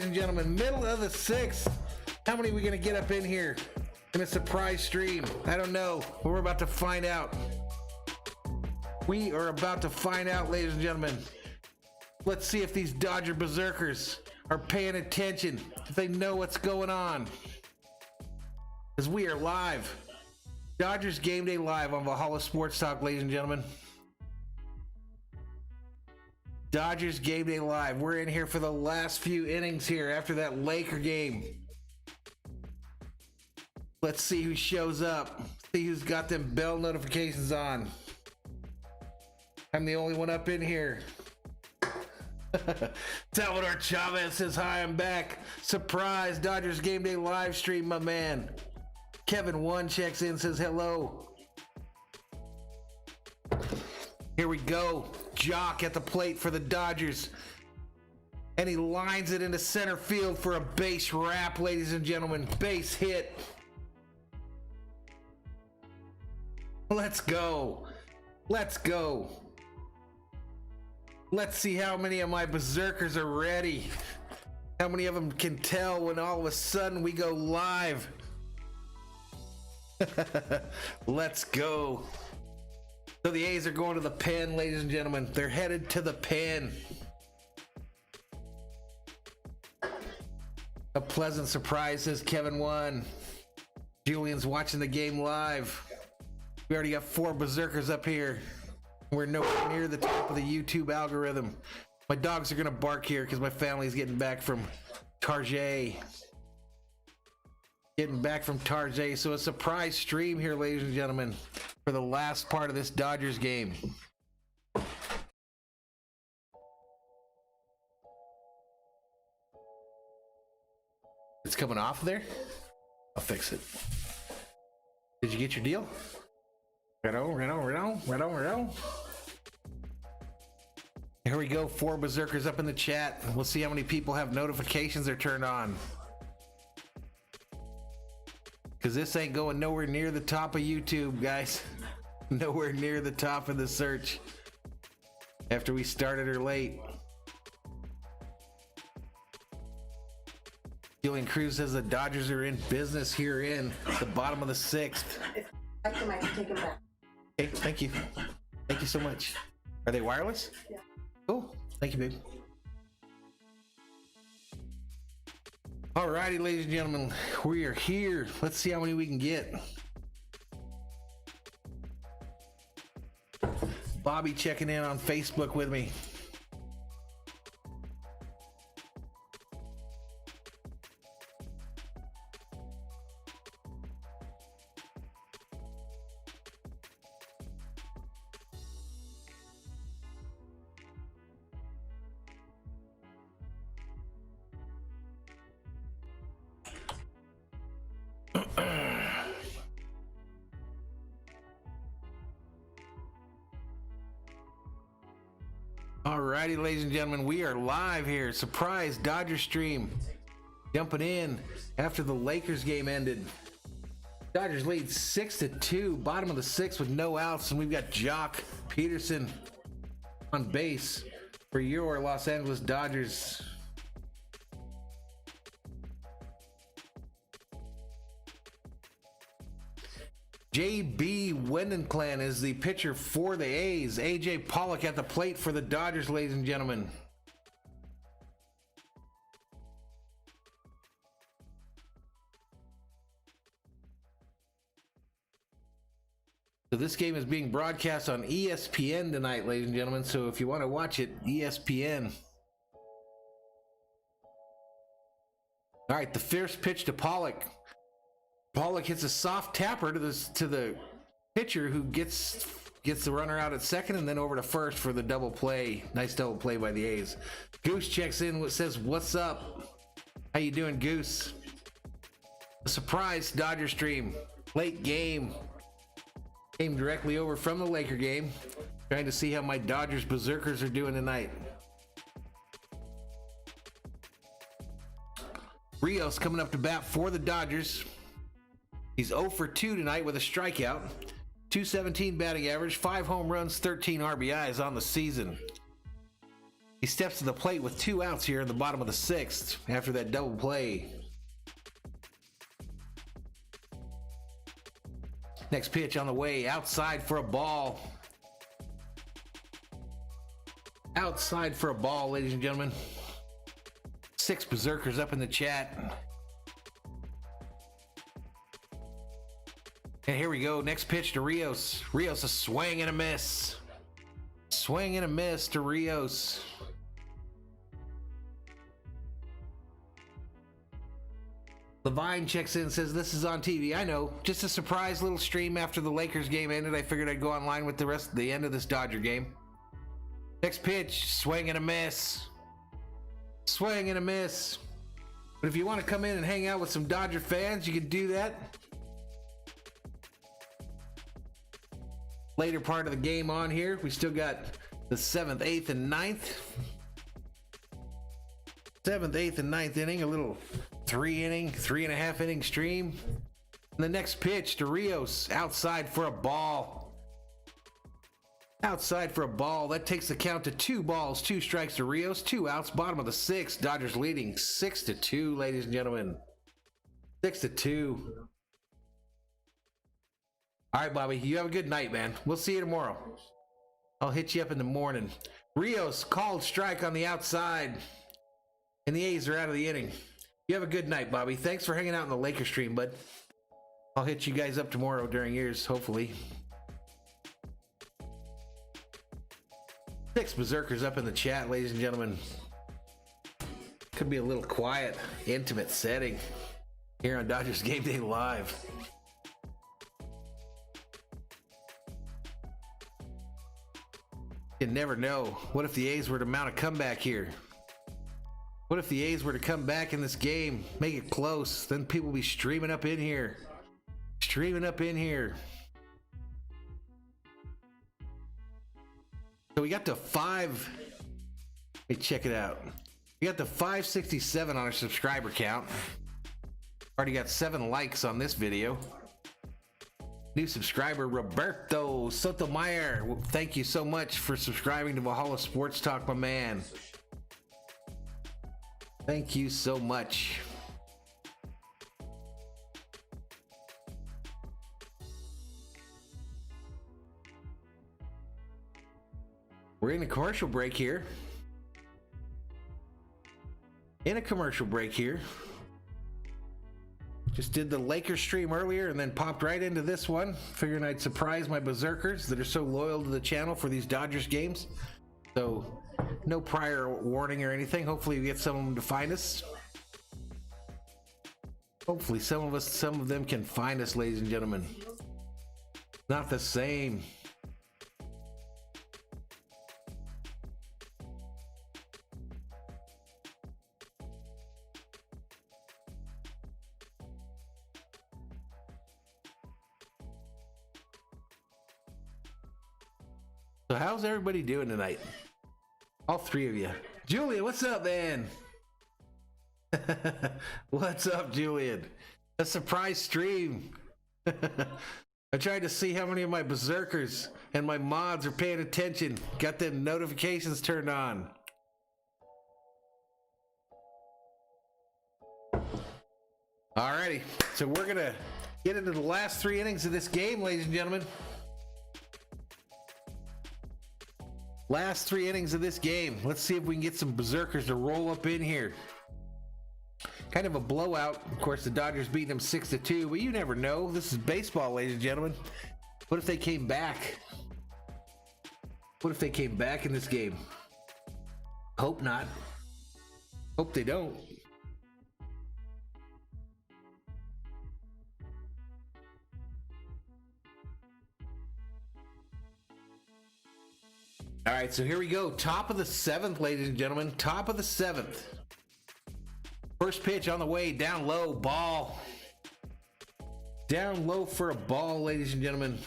ladies and gentlemen. Middle of the sixth. How many are we going to get up in here in a surprise stream? I don't know. We're about to find out. We are about to find out, ladies and gentlemen. Let's see if these Dodger berserkers are paying attention, if they know what's going on. As we are live. Dodgers Game Day live on Valhalla Sports Talk, ladies and gentlemen. Dodgers Game Day live. We're in here for the last few innings here after that Laker game. Let's see who shows up. See who's got them bell notifications on. I'm the only one up in here. Salvador Chavez says, hi, I'm back. Surprise, Dodgers Game Day live stream, my man. Kevin One checks in, says hello. Here we go. Jock at the plate for the Dodgers. And he lines it into center field for a base wrap, ladies and gentlemen. Base hit. Let's go. Let's go. Let's see how many of my berserkers are ready. How many of them can tell when all of a sudden we go live. Let's go. So the A's are going to the pen, ladies and gentlemen. They're headed to the pen. A pleasant surprise, says Kevin One. Julian's watching the game live. We already got 4 berserkers up here. We're nowhere near the top of the YouTube algorithm. My dogs are gonna bark here because my family's getting back from Tarjay. So a surprise stream here, ladies and gentlemen, for the last part of this Dodgers game. It's coming off there. I'll fix it. Did you get your deal? Right on. Here we go, 4 berserkers up in the chat. We'll see how many people have notifications are turned on. Because this ain't going nowhere near the top of YouTube, guys. Nowhere near the top of the search. After we started her late. Julian Cruz says the Dodgers are in business here in the bottom of the 6th. I can take them back. Okay, thank you. Thank you so much. Are they wireless? Yeah. Cool. Thank you, babe. Alrighty, ladies and gentlemen, we are here. Let's see how many we can get. Bobby checking in on Facebook with me. Alrighty, ladies and gentlemen, we are live here. Surprise Dodger stream. Jumping in after the Lakers game ended. Dodgers lead 6-2, bottom of the 6th with no outs, and we've got Jock Peterson on base for your Los Angeles Dodgers. J.B. Wendenclan is the pitcher for the A's. A.J. Pollock at the plate for the Dodgers, ladies and gentlemen. So this game is being broadcast on ESPN tonight, ladies and gentlemen. So if you want to watch it, ESPN. All right, the fierce pitch to Pollock. Pollock hits a soft tapper to the pitcher, who gets the runner out at second and then over to first for the double play. Nice double play by the A's. Goose checks in, says, "What's up? How you doing, Goose?" A surprise Dodger stream. Late game. Came directly over from the Laker game. Trying to see how my Dodgers berserkers are doing tonight. Rios coming up to bat for the Dodgers. He's 0 for 2 tonight with a strikeout. .217 batting average, 5 home runs, 13 RBIs on the season. He steps to the plate with 2 outs here in the bottom of the 6th after that double play. Next pitch on the way, outside for a ball. Outside for a ball, ladies and gentlemen. 6 berserkers up in the chat. And here we go. Next pitch to Rios. Rios, a swing and a miss. Swing and a miss to Rios. Levine checks in and says, this is on TV. I know. Just a surprise little stream after the Lakers game ended. I figured I'd go online with the end of this Dodger game. Next pitch, swing and a miss. Swing and a miss. But if you want to come in and hang out with some Dodger fans, you can do that. Later part of the game on here. We still got the 7th, 8th, and 9th. 7th, 8th, and 9th inning. A little 3.5 inning stream. And the next pitch to Rios. Outside for a ball. Outside for a ball. That takes the count to 2 balls, 2 strikes to Rios. 2 outs. Bottom of the 6th. Dodgers leading 6-2, ladies and gentlemen. 6-2. All right, Bobby, you have a good night, man. We'll see you tomorrow. I'll hit you up in the morning. Rios called strike on the outside, and the A's are out of the inning. You have a good night, Bobby. Thanks for hanging out in the Lakers stream, bud. I'll hit you guys up tomorrow during yours, hopefully. 6 berserkers up in the chat, ladies and gentlemen. Could be a little quiet, intimate setting here on Dodgers Game Day Live. You never know. What if the A's were to mount a comeback here? What if the A's were to come back in this game, make it close? Then people will be streaming up in here. Streaming up in here. So we got to 5. Let me check it out. We got to 567 on our subscriber count. Already got 7 likes on this video. New subscriber Roberto Sotomayor. Thank you so much for subscribing to Valhalla Sports Talk, my man. Thank you so much. We're in a commercial break here. Just did the Lakers stream earlier and then popped right into this one. Figuring I'd surprise my berserkers that are so loyal to the channel for these Dodgers games. So no prior warning or anything. Hopefully we get some of them to find us. Hopefully some of them can find us, ladies and gentlemen. Not the same. So how's everybody doing tonight? All 3 of you. Julian, what's up, man? What's up, Julian? A surprise stream. I tried to see how many of my berserkers and my mods are paying attention. Got the notifications turned on. Alrighty, so we're gonna get into the last 3 innings of this game, ladies and gentlemen. Last 3 innings of this game. Let's see if we can get some berserkers to roll up in here. Kind of a blowout. Of course, the Dodgers beat them 6-2, but you never know. This is baseball, ladies and gentlemen. What if they came back? What if they came back in this game? Hope not. Hope they don't. All right, so here we go. Top of the 7th, ladies and gentlemen. Top of the 7th. First pitch on the way, down low, ball. Down low for a ball, ladies and gentlemen.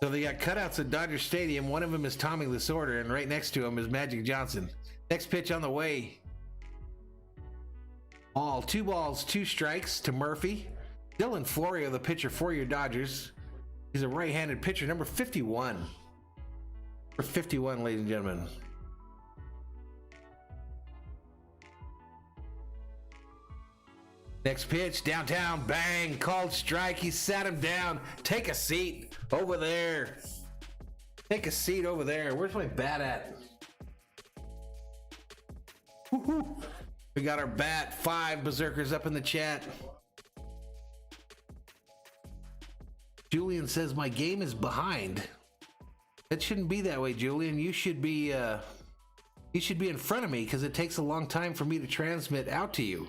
So they got cutouts at Dodger Stadium. One of them is Tommy Lasorda, and right next to him is Magic Johnson. Next pitch on the way. Ball ball, 2 balls, 2 strikes to Murphy. Dylan Florio, the pitcher for your Dodgers. He's a right-handed pitcher, number 51. Number 51, ladies and gentlemen. Next pitch, downtown, bang, called strike. He sat him down. Take a seat over there. Take a seat over there. Where's my bat at? Woo-hoo. We got our bat. 5 berserkers up in the chat. Julian says my game is behind. It shouldn't be that way, Julian. You should be in front of me because it takes a long time for me to transmit out to you.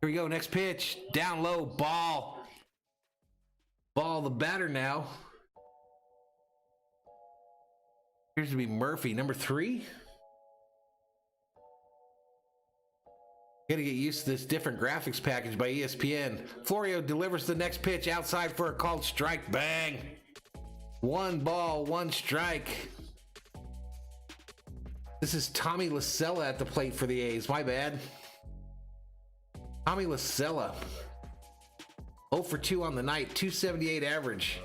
Here we go. Next pitch. Down low. Ball. Ball, the batter now. Appears to be Murphy, number 3. Gotta get used to this different graphics package by ESPN. Florio delivers the next pitch outside for a called strike. Bang. 1 ball, 1 strike. This is Tommy Lascella at the plate for the A's. My bad. Tommy Lascella. 0 for 2 on the night. 278 average.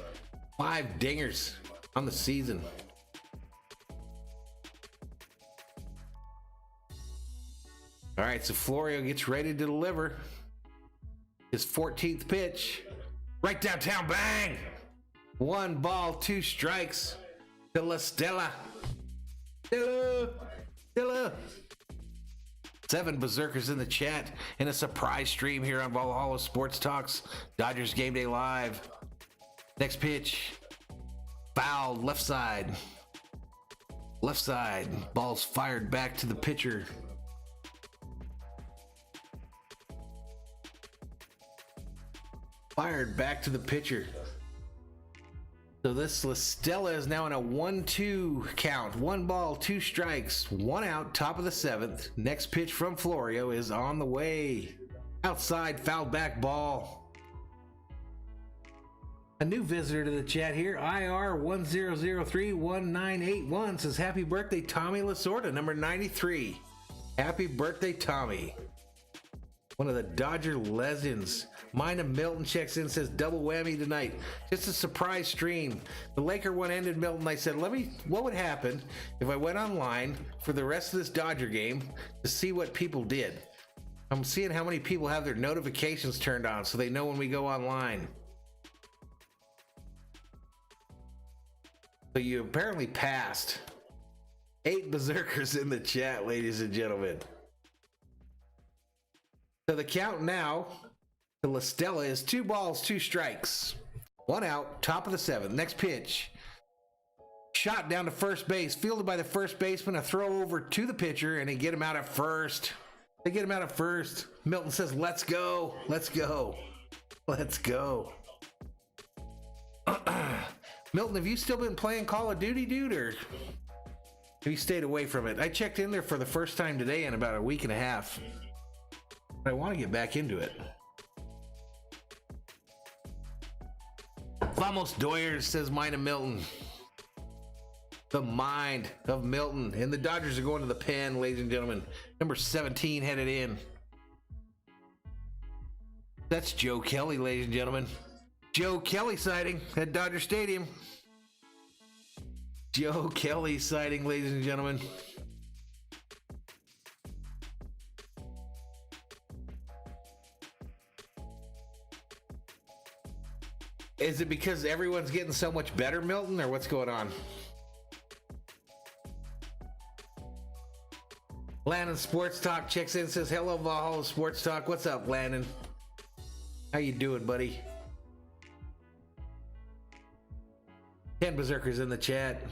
5 dingers on the season. All right, so Florio gets ready to deliver his 14th pitch. Right downtown, bang! 1 ball, 2 strikes to La Stella. Stella. 7 berserkers in the chat in a surprise stream here on Valhalla Sports Talks, Dodgers Game Day Live. Next pitch, fouled, left side. Left side, ball's fired back to the pitcher. Fired back to the pitcher. So this La Stella is now in a 1-2 count. 1 ball, 2 strikes, 1 out, top of the 7th. Next pitch from Florio is on the way. Outside, fouled back ball. A new visitor to the chat here, IR10031981 says, happy birthday, Tommy Lasorda, number 93. Happy birthday, Tommy. One of the Dodger legends. Mina Milton checks in, says double whammy tonight. Just a surprise stream. The Laker one ended, Milton. I said, what would happen if I went online for the rest of this Dodger game to see what people did? I'm seeing how many people have their notifications turned on so they know when we go online. So you apparently passed. 8 berserkers in the chat, ladies and gentlemen. So the count now to La Stella is 2 balls, 2 strikes, 1 out, top of the 7th. Next pitch, shot down to first base, fielded by the first baseman. A throw over to the pitcher, and they get him out at first. Milton says, "Let's go, let's go, let's go." Milton, have you still been playing Call of Duty, dude, or have you stayed away from it? I checked in there for the first time today in about a week and a half. I want to get back into it. Vamos Doyers, says Mina Milton. The mind of Milton. And the Dodgers are going to the pen, ladies and gentlemen. Number 17 headed in. That's Joe Kelly, ladies and gentlemen. Joe Kelly sighting at Dodger Stadium. Joe Kelly sighting, ladies and gentlemen. Is it because everyone's getting so much better, Milton, or what's going on? Landon Sports Talk checks in, says, hello, Valhalla Sports Talk. What's up, Landon? How you doing, buddy? 10 berserkers in the chat.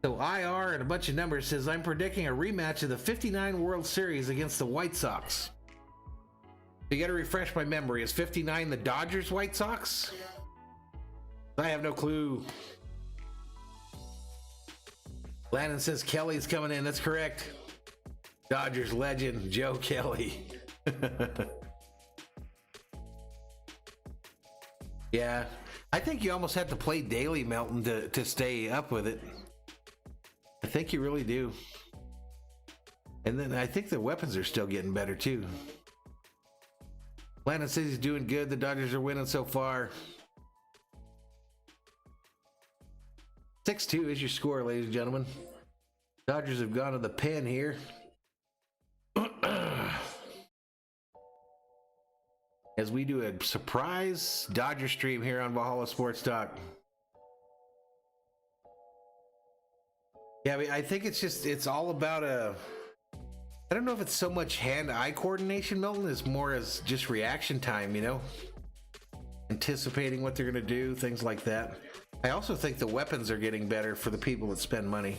So IR and a bunch of numbers says, I'm predicting a rematch of the 59 World Series against the White Sox. You got to refresh my memory. Is 59 the Dodgers White Sox? I have no clue. Landon says Kelly's coming in. That's correct. Dodgers legend Joe Kelly. Yeah, I think you almost have to play daily, Melton, to stay up with it. I think you really do. And then I think the weapons are still getting better too. Landon says he's doing good. The Dodgers are winning so far. 6-2 is your score, ladies and gentlemen. Dodgers have gone to the pen here. As we do a surprise Dodger stream here on Valhalla Sports Talk. Yeah, I think it's all about I don't know if it's so much hand-eye coordination, Milton, as more as just reaction time, you know? Anticipating what they're going to do, things like that. I also think the weapons are getting better for the people that spend money.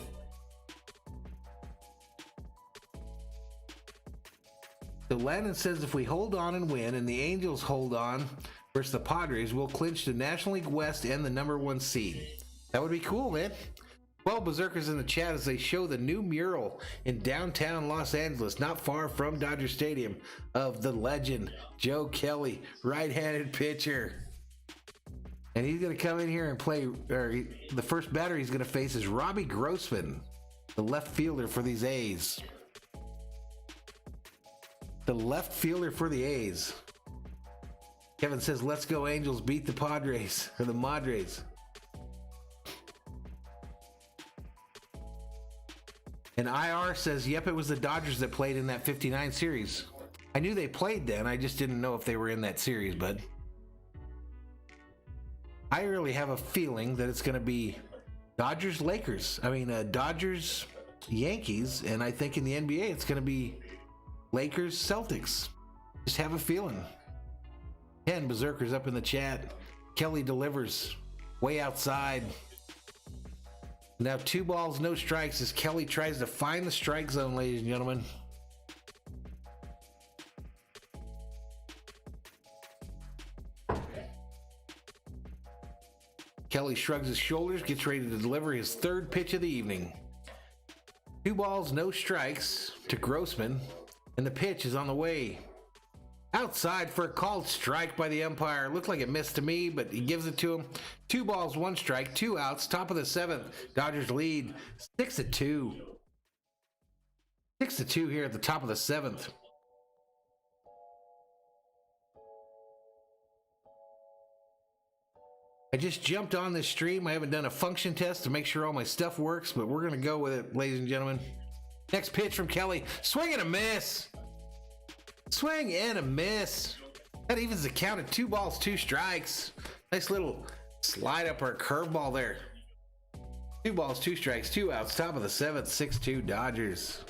So Landon says if we hold on and win and the Angels hold on versus the Padres, we'll clinch the National League West and the #1 seed. That would be cool, man. 12 berserkers in the chat as they show the new mural in downtown Los Angeles, not far from Dodger Stadium, of the legend Joe Kelly, right-handed pitcher. And he's going to come in here and play, the first batter he's going to face is Robbie Grossman, the left fielder for these A's. The left fielder for the A's. Kevin says, let's go Angels, beat the Padres, or the Madres. And IR says, yep, it was the Dodgers that played in that 59 series. I knew they played then, I just didn't know if they were in that series, but I really have a feeling that it's going to be Dodgers-Yankees, and I think in the NBA it's going to be Lakers-Celtics. Just have a feeling. 10 berserkers up in the chat. Kelly delivers way outside. Now 2 balls, no strikes as Kelly tries to find the strike zone, ladies and gentlemen. Kelly shrugs his shoulders, gets ready to deliver his third pitch of the evening. 2 balls, no strikes to Grossman, and the pitch is on the way. Outside for a called strike by the umpire. Looked like it missed to me, but he gives it to him. 2 balls, 1 strike, 2 outs. Top of the 7th. Dodgers lead 6-2. 6-2 here at the top of the 7th. I just jumped on this stream. I haven't done a function test to make sure all my stuff works, but we're going to go with it, ladies and gentlemen. Next pitch from Kelly. Swing and a miss. Swing and a miss. That evens the count at 2 balls, 2 strikes. Nice little slide up our curveball there. 2 balls, 2 strikes, 2 outs. Top of the 7th, 6-2 Dodgers.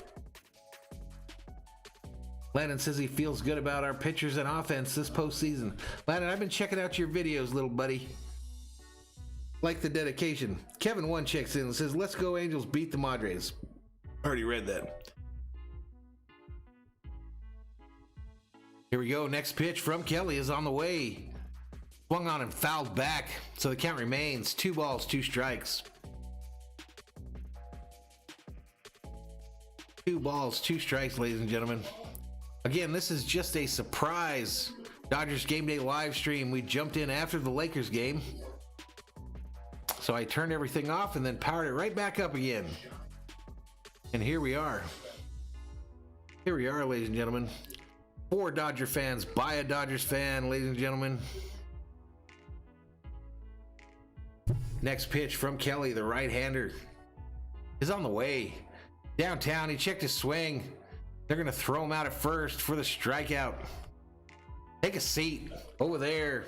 Landon says he feels good about our pitchers and offense this postseason. Landon, I've been checking out your videos, little buddy. Like the dedication. Kevin 1 checks in and says, let's go Angels, beat the Madres. Already read that. Here we go. Next pitch from Kelly is on the way. Swung on and fouled back. So the count remains 2 balls, 2 strikes. 2 balls, 2 strikes, ladies and gentlemen. Again, this is just a surprise Dodgers Game Day live stream. We jumped in after the Lakers game. So I turned everything off and then powered it right back up again. And here we are. Here we are, ladies and gentlemen. 4 Dodger fans by a Dodgers fan, ladies and gentlemen. Next pitch from Kelly, the right-hander, is on the way. Downtown, he checked his swing. They're going to throw him out at first for the strikeout. Take a seat over there.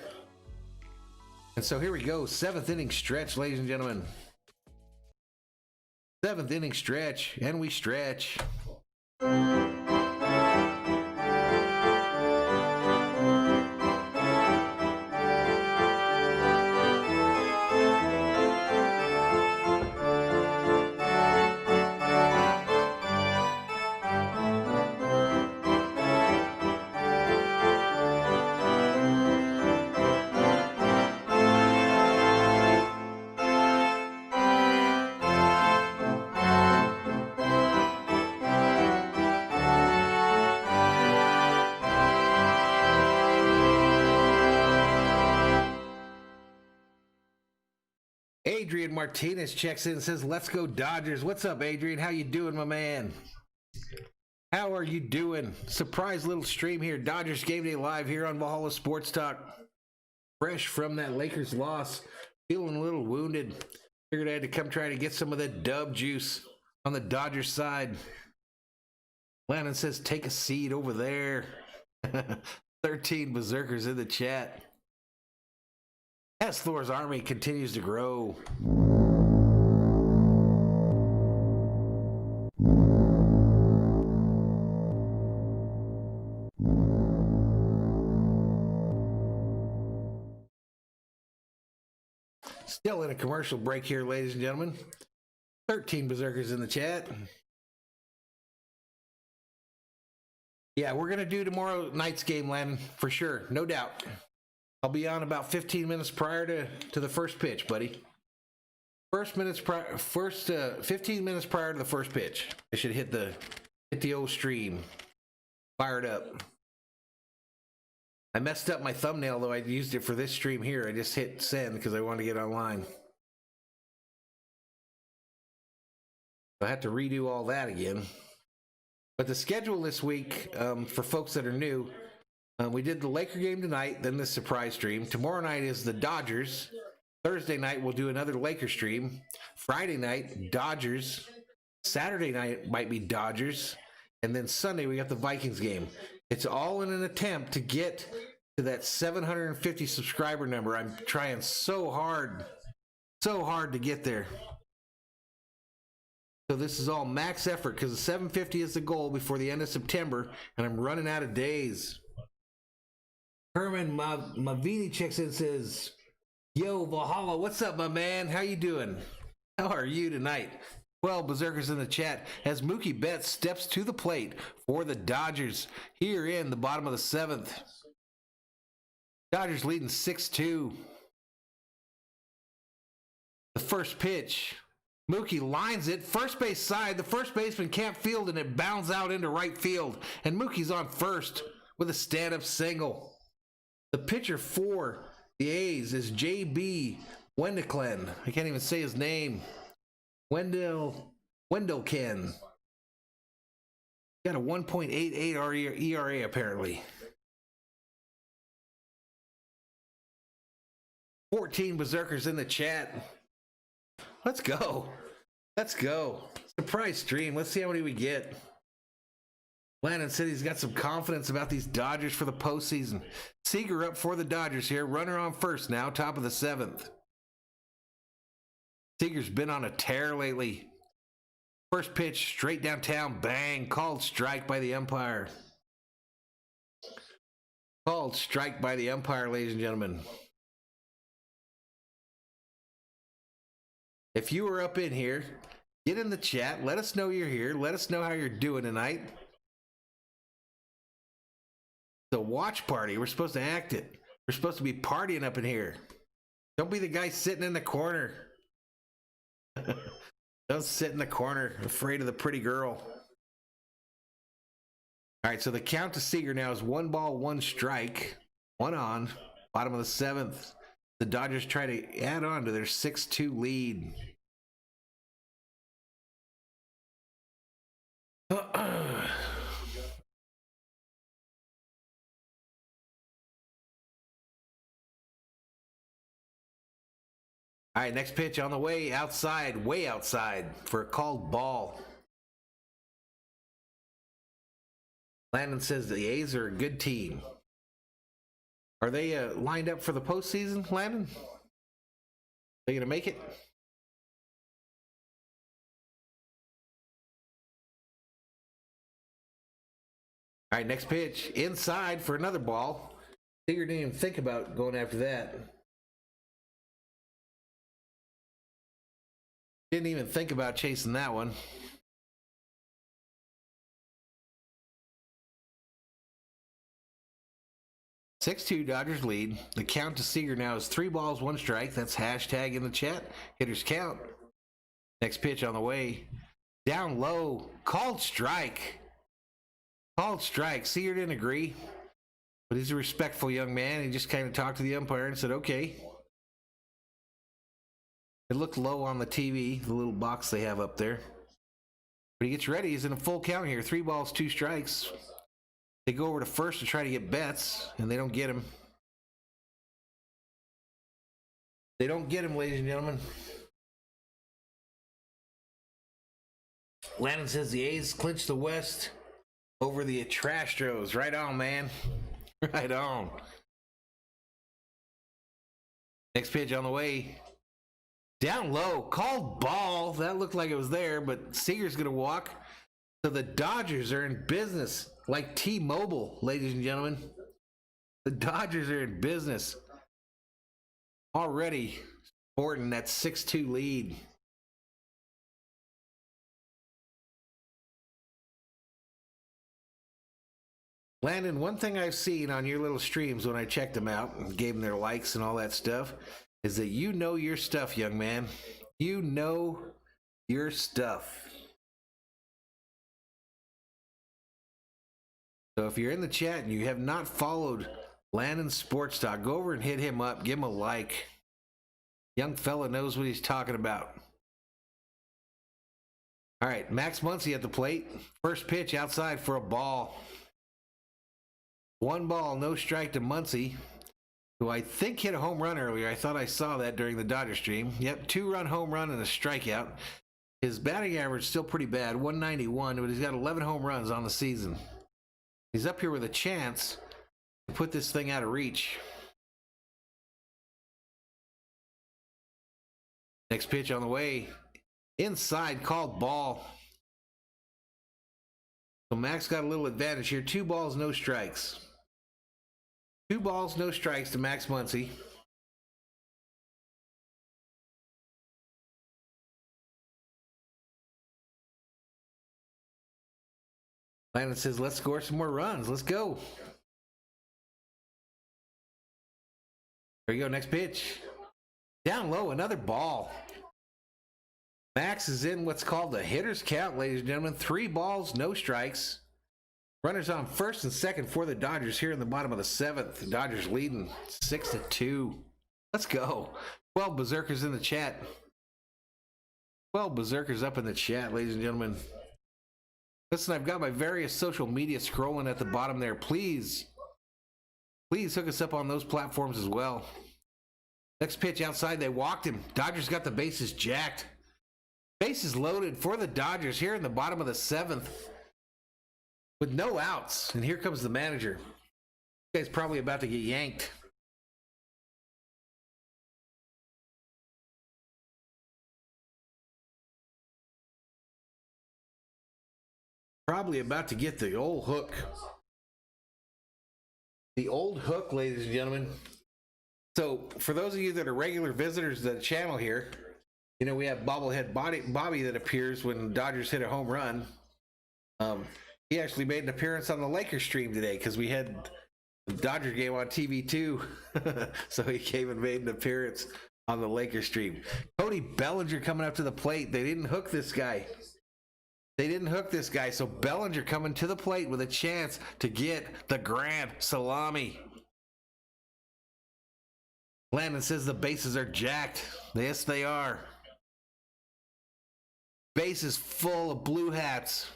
And so here we go. 7th inning stretch, ladies and gentlemen. 7th inning stretch, and we stretch. Adrian Martinez checks in and says, let's go Dodgers. What's up, Adrian? How you doing, my man? How are you doing? Surprise little stream here. Dodgers Game Day Live here on Valhalla Sports Talk. Fresh from that Lakers loss. Feeling a little wounded. Figured I had to come try to get some of that dub juice on the Dodgers side. Landon says, take a seat over there. 13 berserkers in the chat. As Thor's army continues to grow. Still in a commercial break here, ladies and gentlemen. 13 berserkers in the chat. Yeah, we're going to do tomorrow night's game, Landon, for sure. No doubt. I'll be on about 15 minutes prior to the first pitch, buddy. 15 minutes prior to the first pitch. I should hit the old stream. Fired up. I messed up my thumbnail, though. I used it for this stream here. I just hit send because I wanted to get online. I had to redo all that again. But the schedule this week, for folks that are new, we did the Laker game tonight, then the surprise stream. Tomorrow night is the Dodgers. Thursday night, we'll do another Laker stream. Friday night, Dodgers. Saturday night might be Dodgers. And then Sunday, we got the Vikings game. It's all in an attempt to get to that 750 subscriber number. I'm trying so hard to get there. So this is all max effort because the 750 is the goal before the end of September, and I'm running out of days. Herman Mavini checks in and says, yo, Valhalla, what's up, my man? How you doing? How are you tonight? 12 berserkers in the chat as Mookie Betts steps to the plate for the Dodgers here in the bottom of the 7th. Dodgers leading 6-2. The first pitch. Mookie lines it, first base side. The first baseman can't field, and it bounds out into right field. And Mookie's on first with a stand-up single. The pitcher for the A's is J.B. Wendeklen. I can't even say his name. Wendelken. Got a 1.88 ERA apparently. 14 berserkers in the chat. Let's go. Let's go. Surprise stream. Let's see how many we get. Landon said he's got some confidence about these Dodgers for the postseason. Seager up for the Dodgers here. Runner on first now, top of the 7th. Seager's been on a tear lately. First pitch, straight downtown, bang. Called strike by the umpire. Called strike by the umpire, ladies and gentlemen. If you were up in here, get in the chat. Let us know you're here. Let us know how you're doing tonight. The watch party. We're supposed to act it. We're supposed to be partying up in here. Don't be the guy sitting in the corner. Don't sit in the corner afraid of the pretty girl. All right, so the count to Seager now is 1 ball, 1 strike. 1 on. Bottom of the 7th. The Dodgers try to add on to their 6-2 lead. All right, next pitch on the way outside, way outside for a called ball. Landon says the A's are a good team. Are they lined up for the postseason, Landon? They gonna make it? All right, next pitch inside for another ball. Seager didn't even think about going after that. Didn't even think about chasing that one. (6-2) Dodgers lead. The count to Seager now is 3 balls, 1 strike. That's hashtag in the chat. Hitters count. Next pitch on the way. Down low. Called strike. Called strike. Seager didn't agree. But he's a respectful young man. He just kind of talked to the umpire and said, okay. It looked low on the TV, the little box they have up there. But he gets ready. He's in a full count here. 3 balls, 2 strikes. They go over to first to try to get Betts, and they don't get him. They don't get him, ladies and gentlemen. Landon says the A's clinch the West over the Trastros. Right on, man. Right on. Next pitch on the way. Down low. Called ball. That looked like it was there, but Seager's going to walk. So the Dodgers are in business like T-Mobile, ladies and gentlemen. The Dodgers are in business. Already sporting that 6-2 lead. Landon, one thing I've seen on your little streams when I checked them out and gave them their likes and all that stuff is that you know your stuff, young man. You know your stuff. So if you're in the chat and you have not followed Landon Sports Talk, go over and hit him up. Give him a like. Young fella knows what he's talking about. All right, Max Muncy at the plate. First pitch outside for a ball. 1 ball, no strike to Muncy, who I think hit a home run earlier. I thought I saw that during the Dodger stream. Yep, 2-run home run and a strikeout. His batting average is still pretty bad, 191, but he's got 11 home runs on the season. He's up here with a chance to put this thing out of reach. Next pitch on the way. Inside, called ball. So Max got a little advantage here. 2 balls, no strikes. 2 balls, no strikes to Max Muncy. Landon says, let's score some more runs. Let's go. There you go. Next pitch. Down low, another ball. Max is in what's called the hitter's count, ladies and gentlemen. 3 balls, no strikes. Runners on first and second for the Dodgers here in the bottom of the 7th. The Dodgers leading 6-2. Let's go. 12 berserkers in the chat. 12 berserkers up in the chat, ladies and gentlemen. Listen, I've got my various social media scrolling at the bottom there. Please hook us up on those platforms as well. Next pitch outside, they walked him. Dodgers got the bases jacked. Bases loaded for the Dodgers here in the bottom of the 7th with no outs. And here comes the manager. This guy's probably about to get yanked. Probably about to get the old hook. The old hook, ladies and gentlemen. So for those of you that are regular visitors to the channel here, you know, we have bobblehead Bobby that appears when Dodgers hit a home run. He actually made an appearance on the Lakers stream today because we had the Dodger game on TV too. So he came and made an appearance on the Lakers stream. Cody Bellinger coming up to the plate. They didn't hook this guy. So Bellinger coming to the plate with a chance to get the grand salami. Landon says the bases are jacked. Yes, they are. Bases full of blue hats.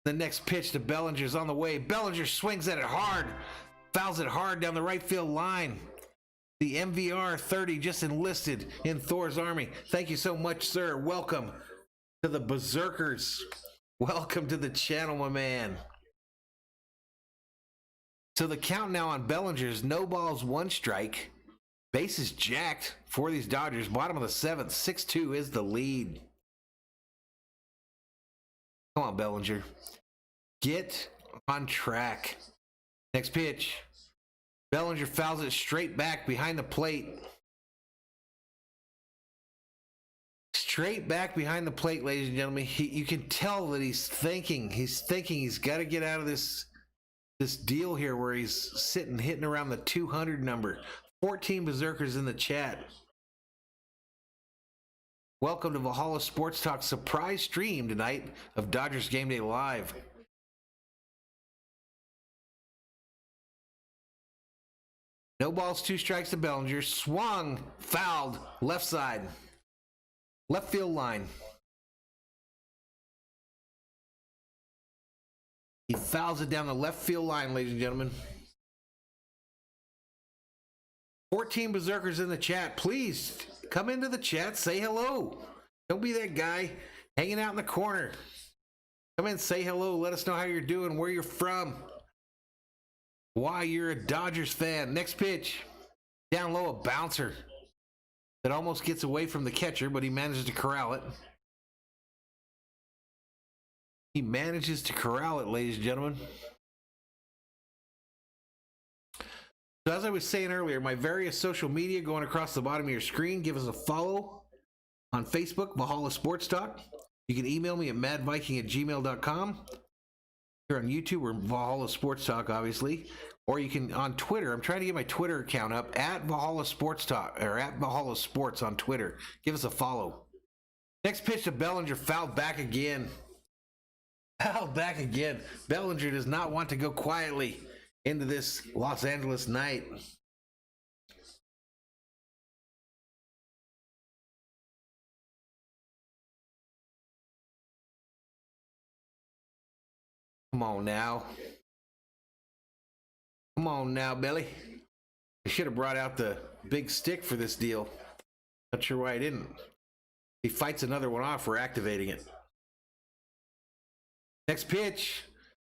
The next pitch to Bellinger's on the way. Bellinger swings at it hard. Fouls it hard down the right field line. The MVR 30 just enlisted in Thor's army. Thank you so much, sir. Welcome to the Berserkers. Welcome to the channel, my man. So the count now on Bellinger's no balls, 1 strike. Bases jacked for these Dodgers. Bottom of the 7th, 6-2 is the lead. Come on, Bellinger. Get on track. Next pitch. Bellinger fouls it straight back behind the plate. Straight back behind the plate, ladies and gentlemen. You can tell that he's thinking. He's got to get out of this deal here where he's sitting, hitting around the 200 number. 14 berserkers in the chat. Welcome to Valhalla Sports Talk surprise stream tonight of Dodgers Game Day Live. No balls, 2 strikes to Bellinger. Swung, fouled, left side. Left field line. He fouls it down the left field line, ladies and gentlemen. 14 berserkers in the chat. Please come into the chat. Say hello. Don't be that guy hanging out in the corner. Come in, say hello. Let us know how you're doing, where you're from, why you're a Dodgers fan. Next pitch. Down low, a bouncer that almost gets away from the catcher, but he manages to corral it. He manages to corral it, ladies and gentlemen. So as I was saying earlier, my various social media going across the bottom of your screen. Give us a follow on Facebook, Valhalla Sports Talk. You can email me at madviking@gmail.com. Here on YouTube, we're Valhalla Sports Talk, obviously. Or you can on Twitter. I'm trying to get my Twitter account up at Valhalla Sports Talk, or at Valhalla Sports on Twitter. Give us a follow. Next pitch to Bellinger, fouled back again. Fouled back again. Bellinger does not want to go quietly into this Los Angeles night. Come on now. Come on now, Billy. I should have brought out the big stick for this deal. Not sure why I didn't. He fights another one off for activating it. Next pitch.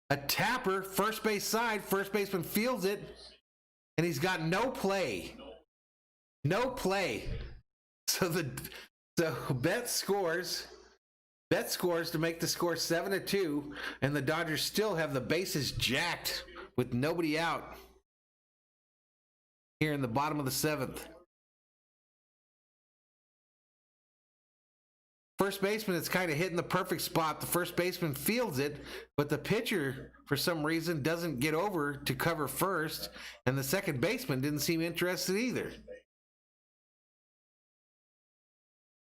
A tapper, first base side. First baseman fields it. And he's got no play. No play. So Bet scores. Bet scores to make the score 7-2, and the Dodgers still have the bases jacked with nobody out here in the bottom of the 7th. First baseman is kind of hitting the perfect spot. The first baseman fields it, but the pitcher, for some reason, doesn't get over to cover first, and the second baseman didn't seem interested either.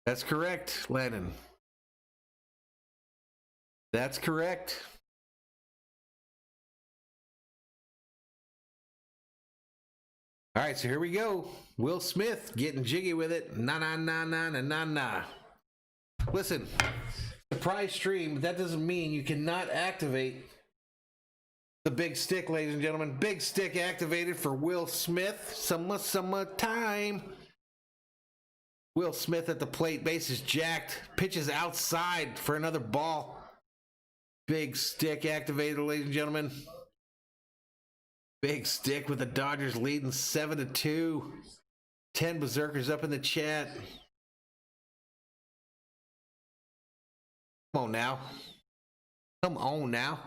That's correct, Lennon. That's correct. All right, so here we go. Will Smith getting jiggy with it. Na. Listen, surprise stream, but that doesn't mean you cannot activate the big stick, ladies and gentlemen. Big stick activated for Will Smith. Summertime. Will Smith at the plate, bases jacked. Pitches outside for another ball. Big stick activated, ladies and gentlemen. Big stick with the Dodgers leading 7-2. 10 berserkers up in the chat. Come on now. Come on now.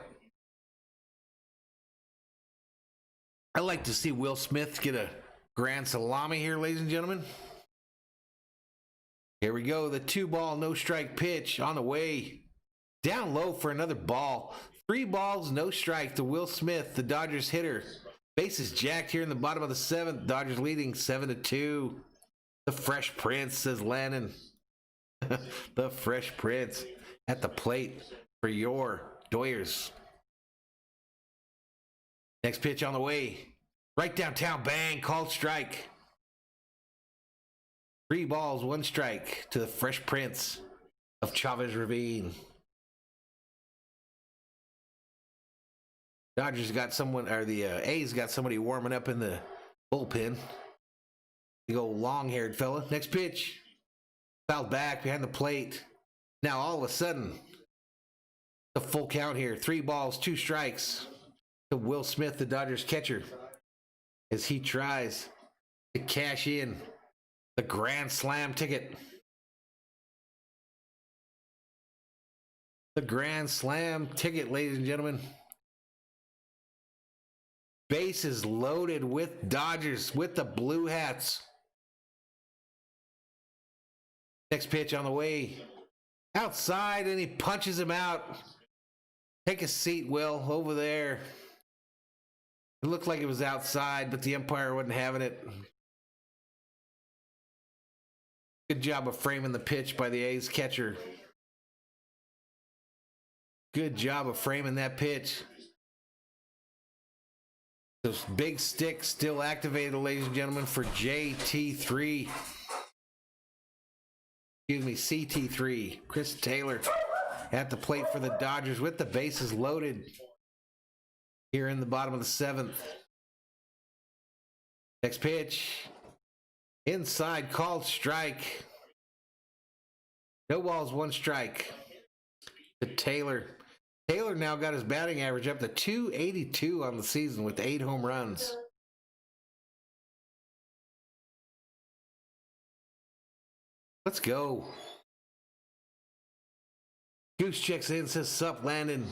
I'd like to see Will Smith get a grand salami here, ladies and gentlemen. Here we go. The 2-ball, no strike pitch on the way. Down low for another ball. 3 balls, no strike to Will Smith, the Dodgers hitter. Bases jacked here in the bottom of the 7th. Dodgers leading 7-2. The Fresh Prince, says Lannon. The Fresh Prince at the plate for your Doyers. Next pitch on the way. Right downtown, bang, called strike. 3 balls, 1 strike to the Fresh Prince of Chavez Ravine. Dodgers got someone, or the A's got somebody warming up in the bullpen. Big old long-haired fella. Next pitch. Fouled back behind the plate. Now all of a sudden, the full count here. 3 balls, 2 strikes to Will Smith, the Dodgers catcher, as he tries to cash in the Grand Slam ticket. The Grand Slam ticket, ladies and gentlemen. Bases loaded with Dodgers, with the Blue Hats. Next pitch on the way. Outside, and he punches him out. Take a seat, Will, over there. It looked like it was outside, but the umpire wasn't having it. Good job of framing the pitch by the A's catcher. Good job of framing that pitch. This big stick still activated, ladies and gentlemen, for JT3. Excuse me, CT3. Chris Taylor at the plate for the Dodgers with the bases loaded here in the bottom of the 7th. Next pitch. Inside, called strike. No balls, 1 strike to Taylor. Taylor now got his batting average up to .282 on the season with 8 home runs. Let's go. Goose checks in, says, "Sup, Landon."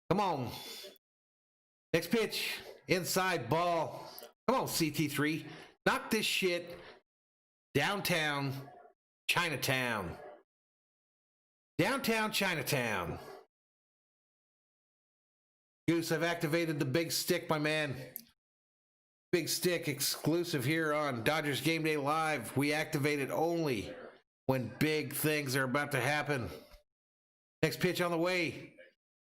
Come on. Next pitch. Inside, ball. Come on, CT3. Knock this shit downtown Chinatown. Downtown Chinatown. Goose, I've activated the big stick, my man. Big stick exclusive here on Dodgers Game Day Live. We activate it only when big things are about to happen. Next pitch on the way.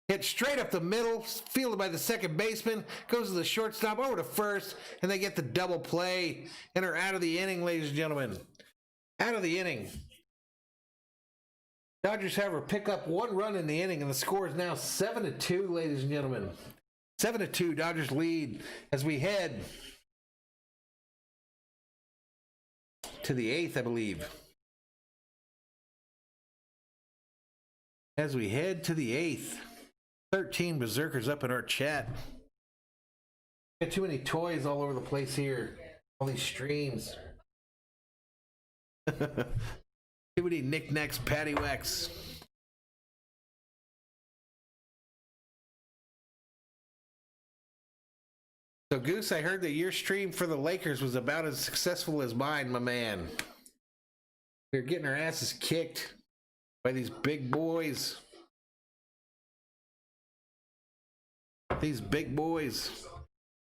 Hit straight up the middle, fielded by the second baseman, goes to the shortstop, over to first, and they get the double play and are out of the inning, ladies and gentlemen. Out of the inning. Dodgers, however, pick up 1 run in the inning, and the score is now 7-2, ladies and gentlemen. 7-2, Dodgers lead as we head to the 8th, I believe. As we head to the 8th. 13 berserkers up in our chat. Got too many toys all over the place here. All these streams. Too many knickknacks, paddywhacks. So, Goose, I heard that your stream for the Lakers was about as successful as mine, my man. We're getting our asses kicked by these big boys. These big boys.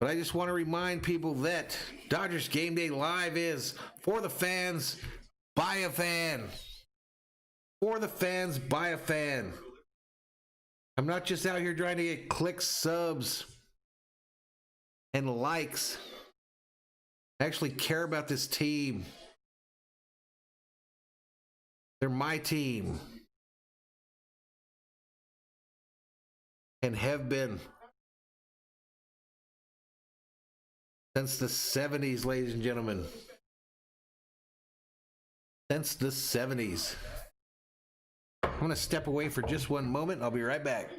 But I just want to remind people that Dodgers Game Day Live is for the fans, by a fan. For the fans, by a fan. I'm not just out here trying to get clicks, subs, and likes. I actually care about this team. They're my team. And have been since the 70s, ladies and gentlemen. Since the 70s. I'm going to step away for just 1 moment. I'll be right back.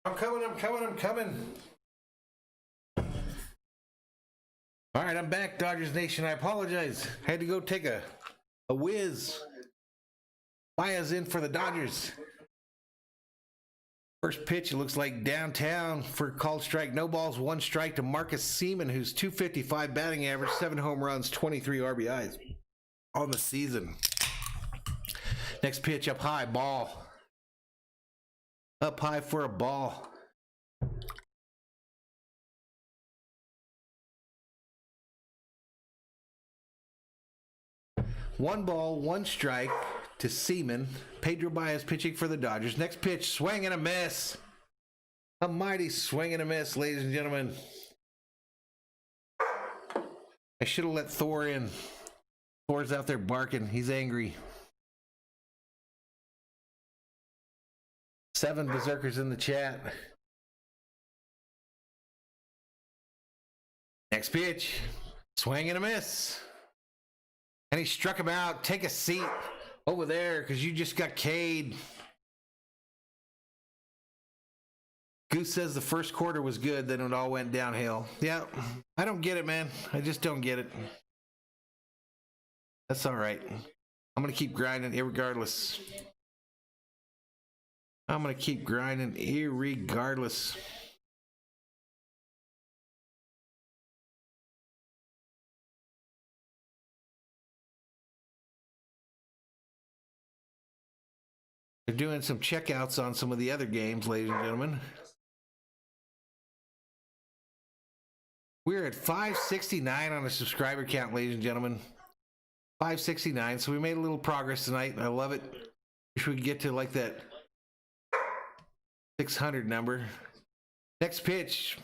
I'm coming. All right, I'm back, Dodgers Nation. I apologize. I had to go take a whiz. Baez in for the Dodgers. First pitch, it looks like downtown for called strike. No balls, 1 strike to Marcus Seaman, who's .255 batting average, 7 home runs, 23 RBIs on the season. Next pitch, up high, ball. Up high for a ball. One ball, 1 strike to Seaman. Pedro Baez pitching for the Dodgers. Next pitch, swing and a miss. A mighty swing and a miss, ladies and gentlemen. I should have let Thor in. Thor's out there barking. He's angry. 7 berserkers in the chat. Next pitch. Swing and a miss. And he struck him out. Take a seat over there because you just got K'd. Goose says the first quarter was good, then it all went downhill. Yeah, I don't get it, man. I just don't get it. That's all right. I'm going to keep grinding irregardless. I'm going to keep grinding irregardless. They're doing some checkouts on some of the other games, ladies and gentlemen. We're at 569 on the subscriber count, ladies and gentlemen. 569, so we made a little progress tonight. I love it. Wish we could get to like that 600 number. Next pitch.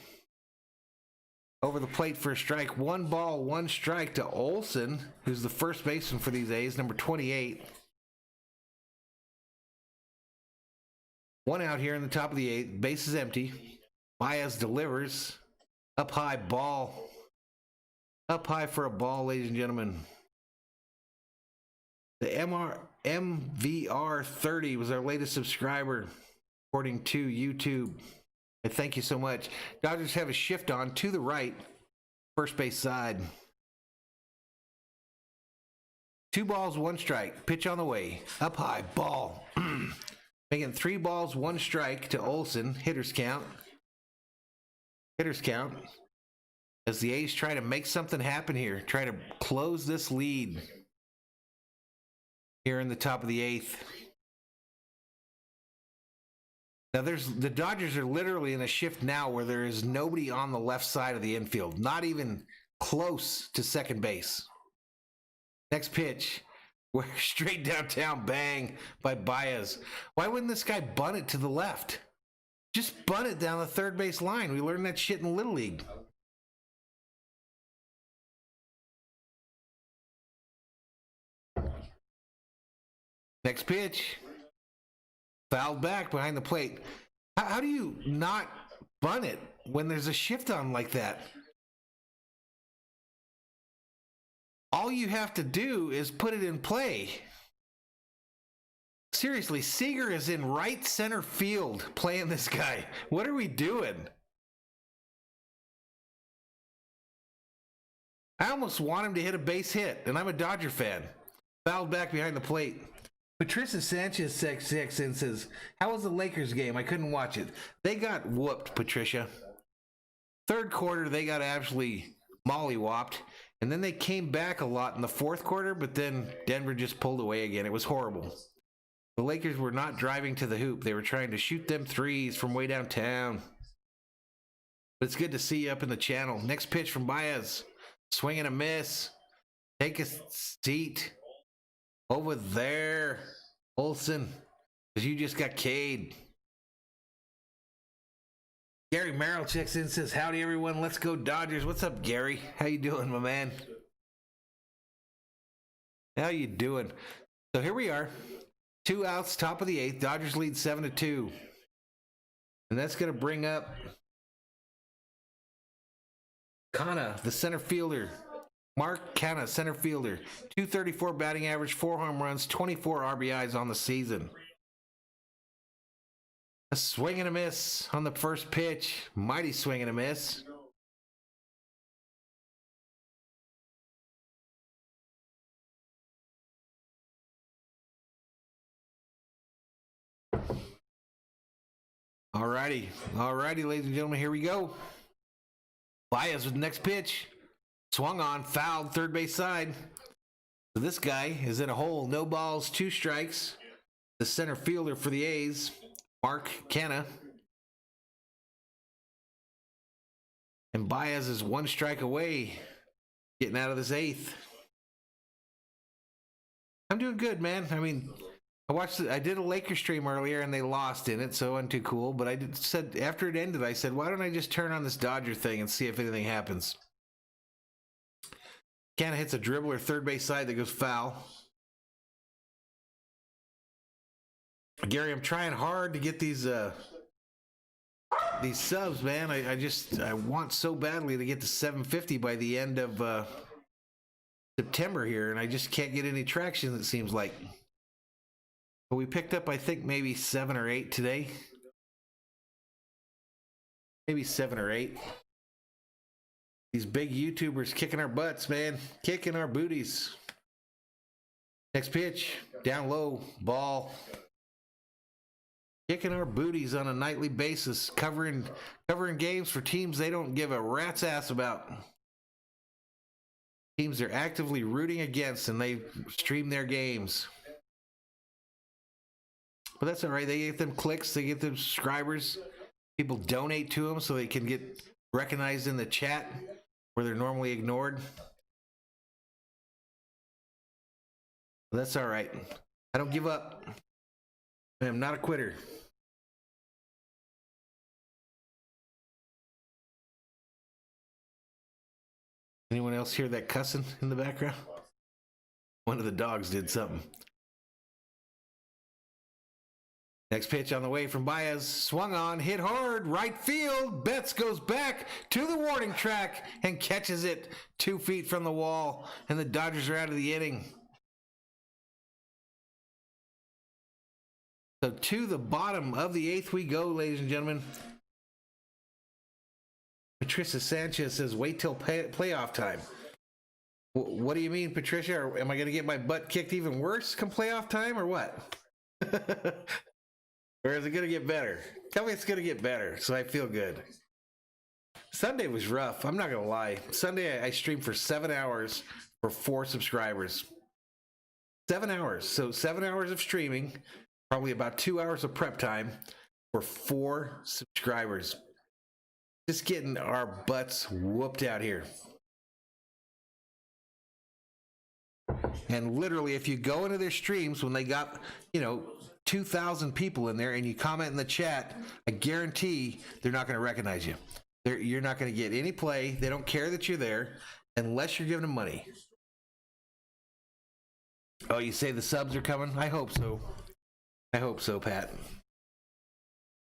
Over the plate for a strike. 1 ball, 1 strike to Olson, who's the first baseman for these A's, number 28. 1 out here in the top of the 8th. Base is empty. Baez delivers. Up high, ball. Up high for a ball, ladies and gentlemen. The MVR 30 was our latest subscriber, according to YouTube. I thank you so much. Dodgers have a shift on to the right, first base side. 2 balls, 1 strike. Pitch on the way. Up high, ball. Making 3 balls, 1 strike to Olson. Hitters count. Hitters count. As the A's try to make something happen here. Try to close this lead. Here in the top of the 8th. Now the Dodgers are literally in a shift now where there is nobody on the left side of the infield. Not even close to second base. Next pitch. We're straight downtown, bang by Baez. Why wouldn't this guy bunt it to the left? Just bunt it down the third base line. We learned that shit in Little League. Next pitch. Fouled back behind the plate. How do you not bunt it when there's a shift on like that? All you have to do is put it in play. Seriously, Seager is in right center field playing this guy. What are we doing? I almost want him to hit a base hit, and I'm a Dodger fan. Fouled back behind the plate. Patricia Sanchez 6 and says, how was the Lakers game? I couldn't watch it. They got whooped, Patricia. Third quarter, they got absolutely mollywopped. And then they came back a lot in the fourth quarter, but then Denver just pulled away again. It was horrible. The Lakers were not driving to the hoop. They were trying to shoot them threes from way downtown. But it's good to see you up in the channel. Next pitch from Baez. Swing and a miss. Take a seat. Over there, Olson, because you just got K'd. Gary Merrill checks in and says, howdy everyone, let's go Dodgers. What's up, Gary? How you doing, my man? How you doing? So here we are. 2 outs, top of the 8th. Dodgers lead 7-2. And that's going to bring up Kana, the center fielder. Mark Canha, center fielder, 234 batting average, 4 home runs, 24 RBIs on the season. A swing and a miss on the first pitch. Mighty swing and a miss. Alrighty, ladies and gentlemen, here we go. Baez with the next pitch. Swung on, fouled, third base side. So this guy is in a hole. No balls, 2 strikes. The center fielder for the A's, Mark Canha. And Baez is 1 strike away, getting out of this 8th. I'm doing good, man. I mean, I did a Lakers stream earlier and they lost in it, so it wasn't too cool. But said after it ended, I said, why don't I just turn on this Dodger thing and see if anything happens? Canna hits a dribbler third base side that goes foul. Gary, I'm trying hard to get these subs, man. I want so badly to get to 750 by the end of September here, and I just can't get any traction, it seems like. But we picked up, I think, maybe 7 or 8 today. Maybe 7 or 8. These big YouTubers kicking our butts, man. Kicking our booties. Next pitch. Down low. Ball. Kicking our booties on a nightly basis. Covering games for teams they don't give a rat's ass about. Teams they're actively rooting against, and they stream their games. But that's all right. They get them clicks. They get them subscribers. People donate to them so they can get recognized in the chat where they're normally ignored. But that's all right. I don't give up. I am not a quitter. Anyone else hear that cussing in the background? One of the dogs did something. Next pitch on the way from Baez. Swung on, hit hard, right field. Betts goes back to the warning track and catches it 2 feet from the wall. And the Dodgers are out of the inning. So to the bottom of the 8th we go, ladies and gentlemen. Patricia Sanchez says, wait till playoff time. What do you mean, Patricia? Am I going to get my butt kicked even worse come playoff time or what? Or is it going to get better? Tell me it's going to get better so I feel good. Sunday was rough. I'm not going to lie. Sunday I streamed for 7 hours for 4 subscribers. 7 hours. So 7 hours of streaming, probably about 2 hours of prep time for 4 subscribers. Just getting our butts whooped out here. And literally, if you go into their streams when they got, 2,000 people in there and you comment in the chat, I guarantee they're not going to recognize you. You're not going to get any play. They don't care that you're there unless you're giving them money. Oh, you say the subs are coming? I hope so. I hope so, Pat.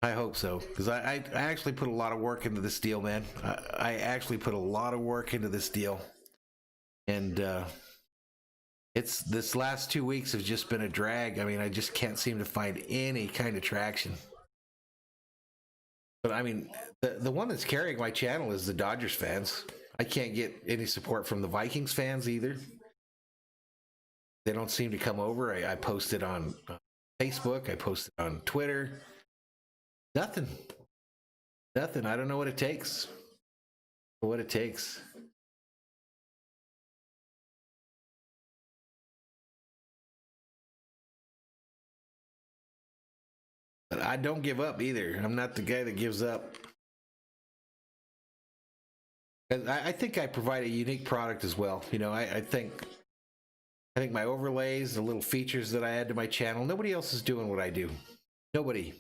I hope so, because I actually put a lot of work into this deal, man. I actually put a lot of work into this deal. And it's this last 2 weeks have just been a drag. I mean, I just can't seem to find any kind of traction. But I mean, the one that's carrying my channel is the Dodgers fans. I can't get any support from the Vikings fans either. They don't seem to come over. I posted on Facebook. I posted on Twitter. Nothing. I don't know what it takes. What it takes. But I don't give up either. I'm not the guy that gives up. I think I provide a unique product as well. I think my overlays, the little features that I add to my channel, nobody else is doing what I do. Nobody.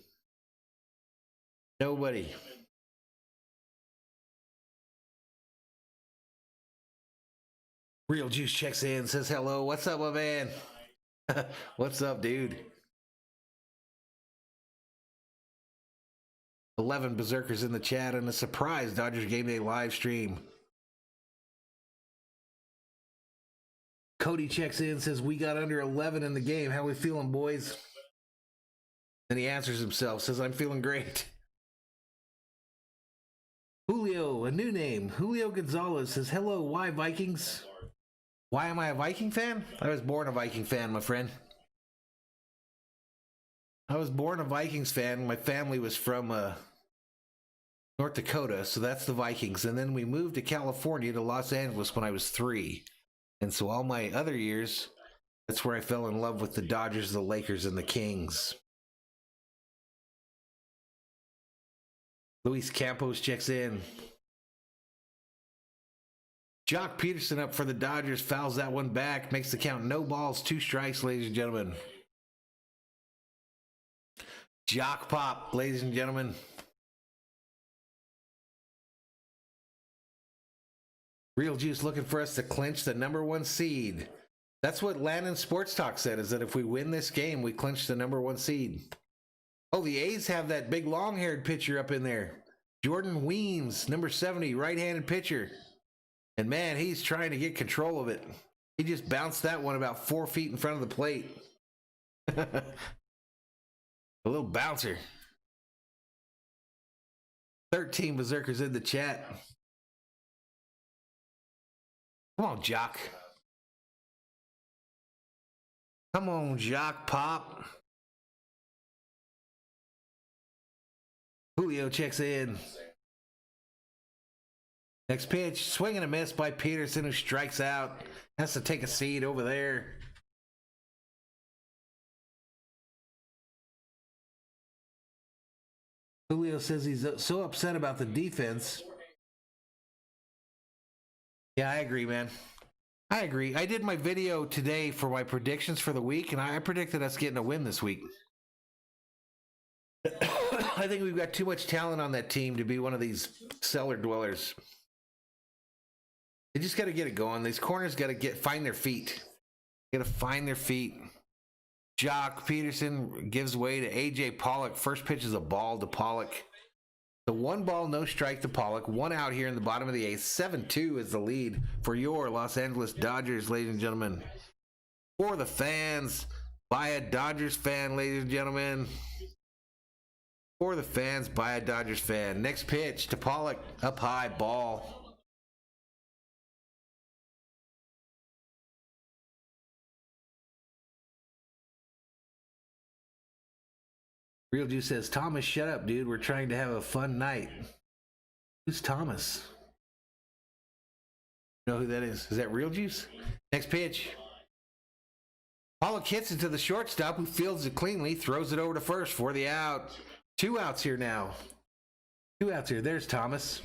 Real Juice checks in, says hello. What's up, my man? What's up, dude? 11 berserkers in the chat and a surprise Dodgers Game Day live stream. Cody checks in, says we got under 11 in the game. How we feeling, boys? And he answers himself, says I'm feeling great. Julio, a new name. Julio Gonzalez says, hello, why Vikings? Why am I a Viking fan? I was born a Viking fan, my friend. I was born a Vikings fan. My family was from North Dakota, so that's the Vikings. And then we moved to California, to Los Angeles when I was 3. And so all my other years, that's where I fell in love with the Dodgers, the Lakers, and the Kings. Luis Campos checks in. Jock Peterson up for the Dodgers, fouls that one back, makes the count no balls, 2 strikes, ladies and gentlemen. Jock Pop, ladies and gentlemen. Real Juice looking for us to clinch the #1 seed. That's what Landon Sports Talk said, is that if we win this game, we clinch the #1 seed. Oh, the A's have that big long-haired pitcher up in there. Jordan Weems, number 70, right-handed pitcher. And man, he's trying to get control of it. He just bounced that one about 4 feet in front of the plate. A little bouncer. 13 Berserkers in the chat. Come on, Jock. Come on, Jock Pop. Julio checks in. Next pitch, swing and a miss by Peterson, who strikes out. Has to take a seat over there. Julio says he's so upset about the defense. Yeah, I agree, man. I agree. I did my video today for my predictions for the week, and I predicted us getting a win this week. I think we've got too much talent on that team to be one of these cellar dwellers. They just got to get it going. These corners got to find their feet. Got to find their feet. Jock Peterson gives way to A.J. Pollock. First pitch is a ball to Pollock. The 1 ball, no strike to Pollock. 1 out here in the bottom of the 8th. 7-2 is the lead for your Los Angeles Dodgers, ladies and gentlemen. For the fans, by a Dodgers fan, ladies and gentlemen. For the fans, by a Dodgers fan. Next pitch to Pollock. Up high, ball. Real Juice says, Thomas, shut up, dude. We're trying to have a fun night. Who's Thomas? You know who that is? Is that Real Juice? Next pitch. Pollock hits it to the shortstop, who fields it cleanly, throws it over to first for the out. 2 outs here now. 2 outs here. There's Thomas.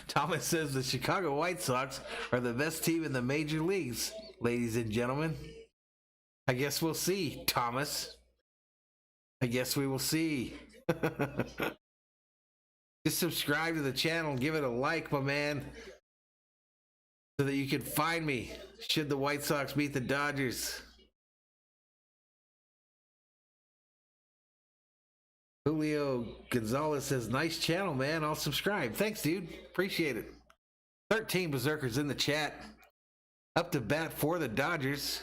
Thomas says the Chicago White Sox are the best team in the major leagues, ladies and gentlemen. I guess we'll see, Thomas. I guess we will see. Just subscribe to the channel, give it a like, my man, so that you can find me should the White Sox beat the Dodgers. Julio Gonzalez says, nice channel, man. I'll subscribe. Thanks, dude. Appreciate it. 13 Berserkers in the chat. Up to bat for the Dodgers.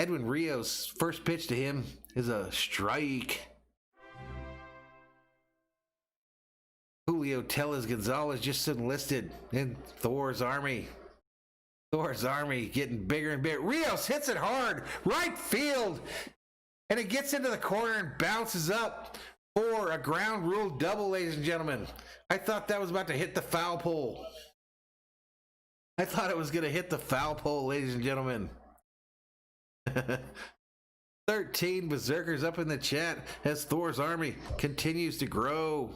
Edwin Rios, first pitch to him is a strike. Julio Tellez Gonzalez just enlisted in Thor's army. Thor's army getting bigger and bigger. Rios hits it hard, right field, and it gets into the corner and bounces up for a ground rule double, ladies and gentlemen. I thought that was about to hit the foul pole. I thought it was going to hit the foul pole, ladies and gentlemen. 13 Berserkers up in the chat as Thor's army continues to grow.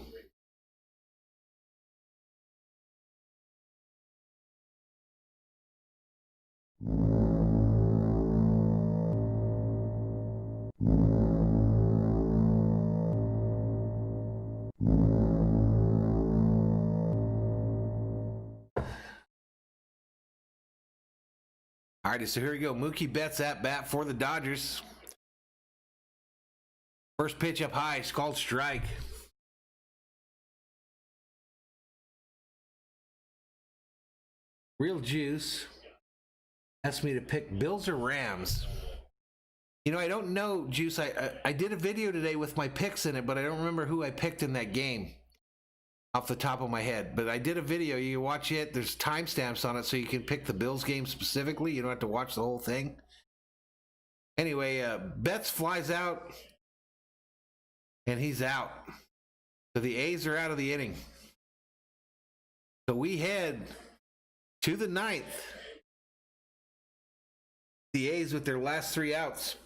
All right, so here we go. Mookie Betts at bat for the Dodgers. First pitch up high, called strike. Real Juice asked me to pick Bills or Rams. You know, I don't know, Juice. I did a video today with my picks in it, but I don't remember who I picked in that game off the top of my head. But I did a video. You can watch it. There's timestamps on it, so you can pick the Bills game specifically. You don't have to watch the whole thing. Anyway, Betts flies out, and he's out. So the A's are out of the inning. So we head to the 9th. The A's with their last 3 outs.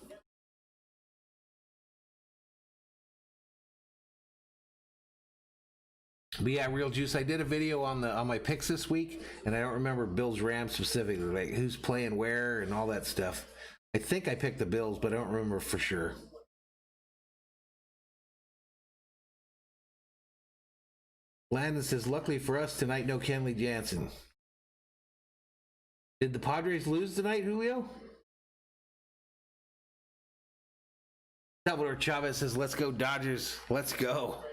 But yeah, Real Juice, I did a video on my picks this week, and I don't remember Bills Rams specifically, like who's playing where and all that stuff. I think I picked the Bills, but I don't remember for sure. Landon says, luckily for us tonight, no Kenley Jansen. Did the Padres lose tonight, Julio? Salvador Chavez says, let's go Dodgers. Let's go.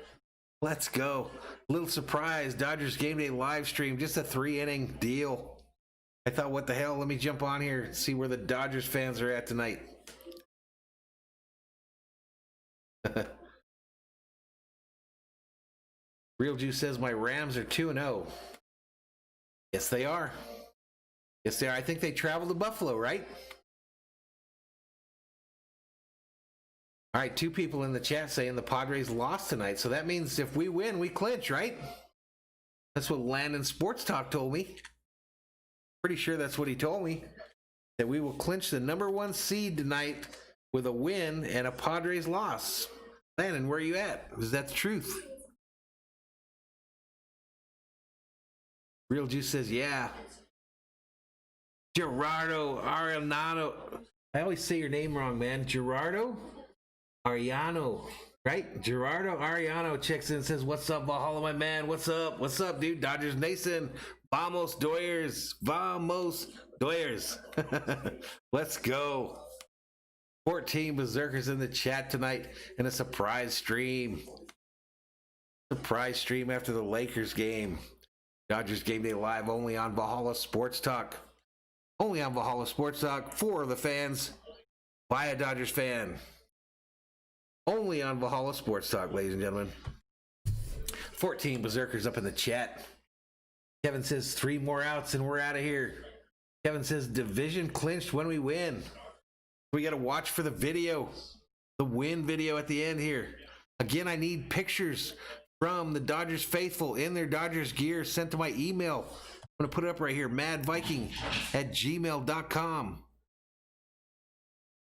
Let's go. Little surprise, Dodgers game day live stream, just a 3-inning deal. I thought, what the hell? Let me jump on here and see where the Dodgers fans are at tonight. Real Juice says my Rams are 2-0. Yes, they are. Yes, they are. I think they traveled to Buffalo, right? All right, 2 people in the chat saying the Padres lost tonight. So that means if we win, we clinch, right? That's what Landon Sports Talk told me. Pretty sure that's what he told me. That we will clinch the #1 seed tonight with a win and a Padres loss. Landon, where are you at? Is that the truth? Real Juice says, yeah. Gerardo Ariano. I always say your name wrong, man. Gerardo Ariano, right? Gerardo Ariano checks in and says, what's up, Valhalla, my man? What's up? What's up, dude? Dodgers Nation. Vamos Doyers. Vamos Doyers. Let's go. 14 Berserkers in the chat tonight and a surprise stream. Surprise stream after the Lakers game. Dodgers Game Day Live only on Valhalla Sports Talk. Only on Valhalla Sports Talk for the fans. By a Dodgers fan. Only on Valhalla Sports Talk, ladies and gentlemen. 14 Berserkers up in the chat. Kevin says 3 more outs and we're out of here. Kevin says division clinched when we win. We got to watch for the video. The win video at the end here. Again, I need pictures from the Dodgers faithful in their Dodgers gear sent to my email. I'm going to put it up right here. madviking@gmail.com.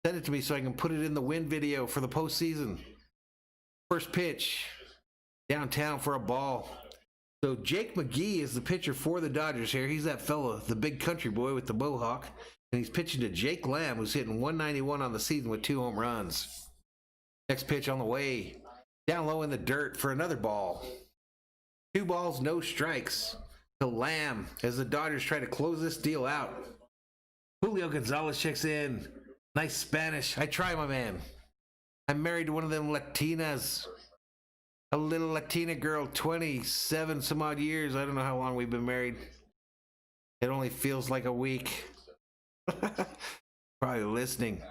Send it to me so I can put it in the win video for the postseason. First pitch. Downtown for a ball. So Jake McGee is the pitcher for the Dodgers here. He's that fella, the big country boy with the mohawk. And he's pitching to Jake Lamb, who's hitting 191 on the season with 2 home runs. Next pitch on the way. Down low in the dirt for another ball. 2 balls, no strikes to Lamb as the Dodgers try to close this deal out. Julio Gonzalez checks in. Nice Spanish. I try, my man. I'm married to one of them Latinas. A little Latina girl, 27 some odd years. I don't know how long we've been married. It only feels like a week. Probably listening.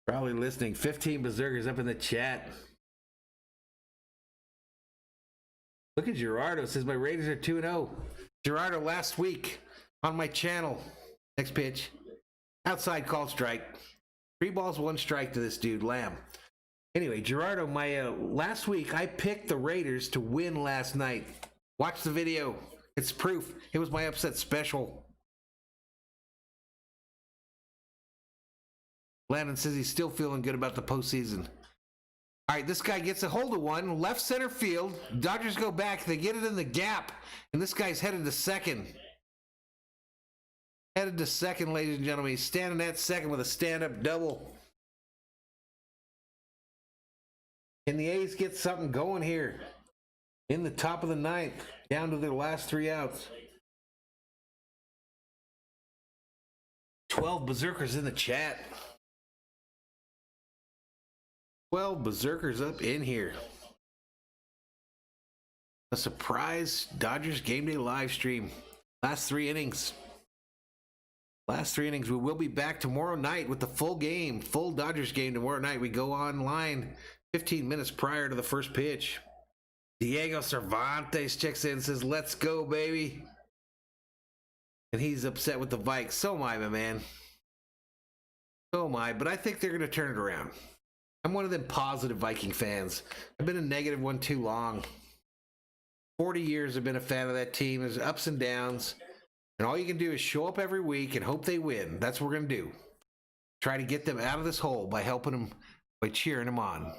Probably listening. 15 Berserkers up in the chat. Look at Gerardo. Says my Raiders are 2-0. Gerardo, last week on my channel. Next pitch. Outside call strike. 3 balls, 1 strike to this dude, Lamb. Anyway, Gerardo, my last week I picked the Raiders to win last night. Watch the video. It's proof. It was my upset special. Landon says he's still feeling good about the postseason. All right, this guy gets a hold of one. Left center field. Dodgers go back. They get it in the gap. And this guy's headed to second. Headed to second, ladies and gentlemen. He's standing at second with a stand-up double. Can the A's get something going here? In the top of the 9th. Down to their last 3 outs. 12 Berserkers in the chat. 12 Berserkers up in here. A surprise Dodgers Game Day live stream. Last 3 innings. Last 3 innings. We will be back tomorrow night with the full game. Full Dodgers game tomorrow night. We go online 15 minutes prior to the first pitch. Diego Cervantes checks in and says, let's go, baby. And he's upset with the Vikes. So am I, my man. So am I. But I think they're going to turn it around. I'm one of them positive Viking fans. I've been a negative one too long. 40 years I've been a fan of that team. There's ups and downs. And all you can do is show up every week and hope they win. That's what we're going to do. Try to get them out of this hole by helping them, by cheering them on.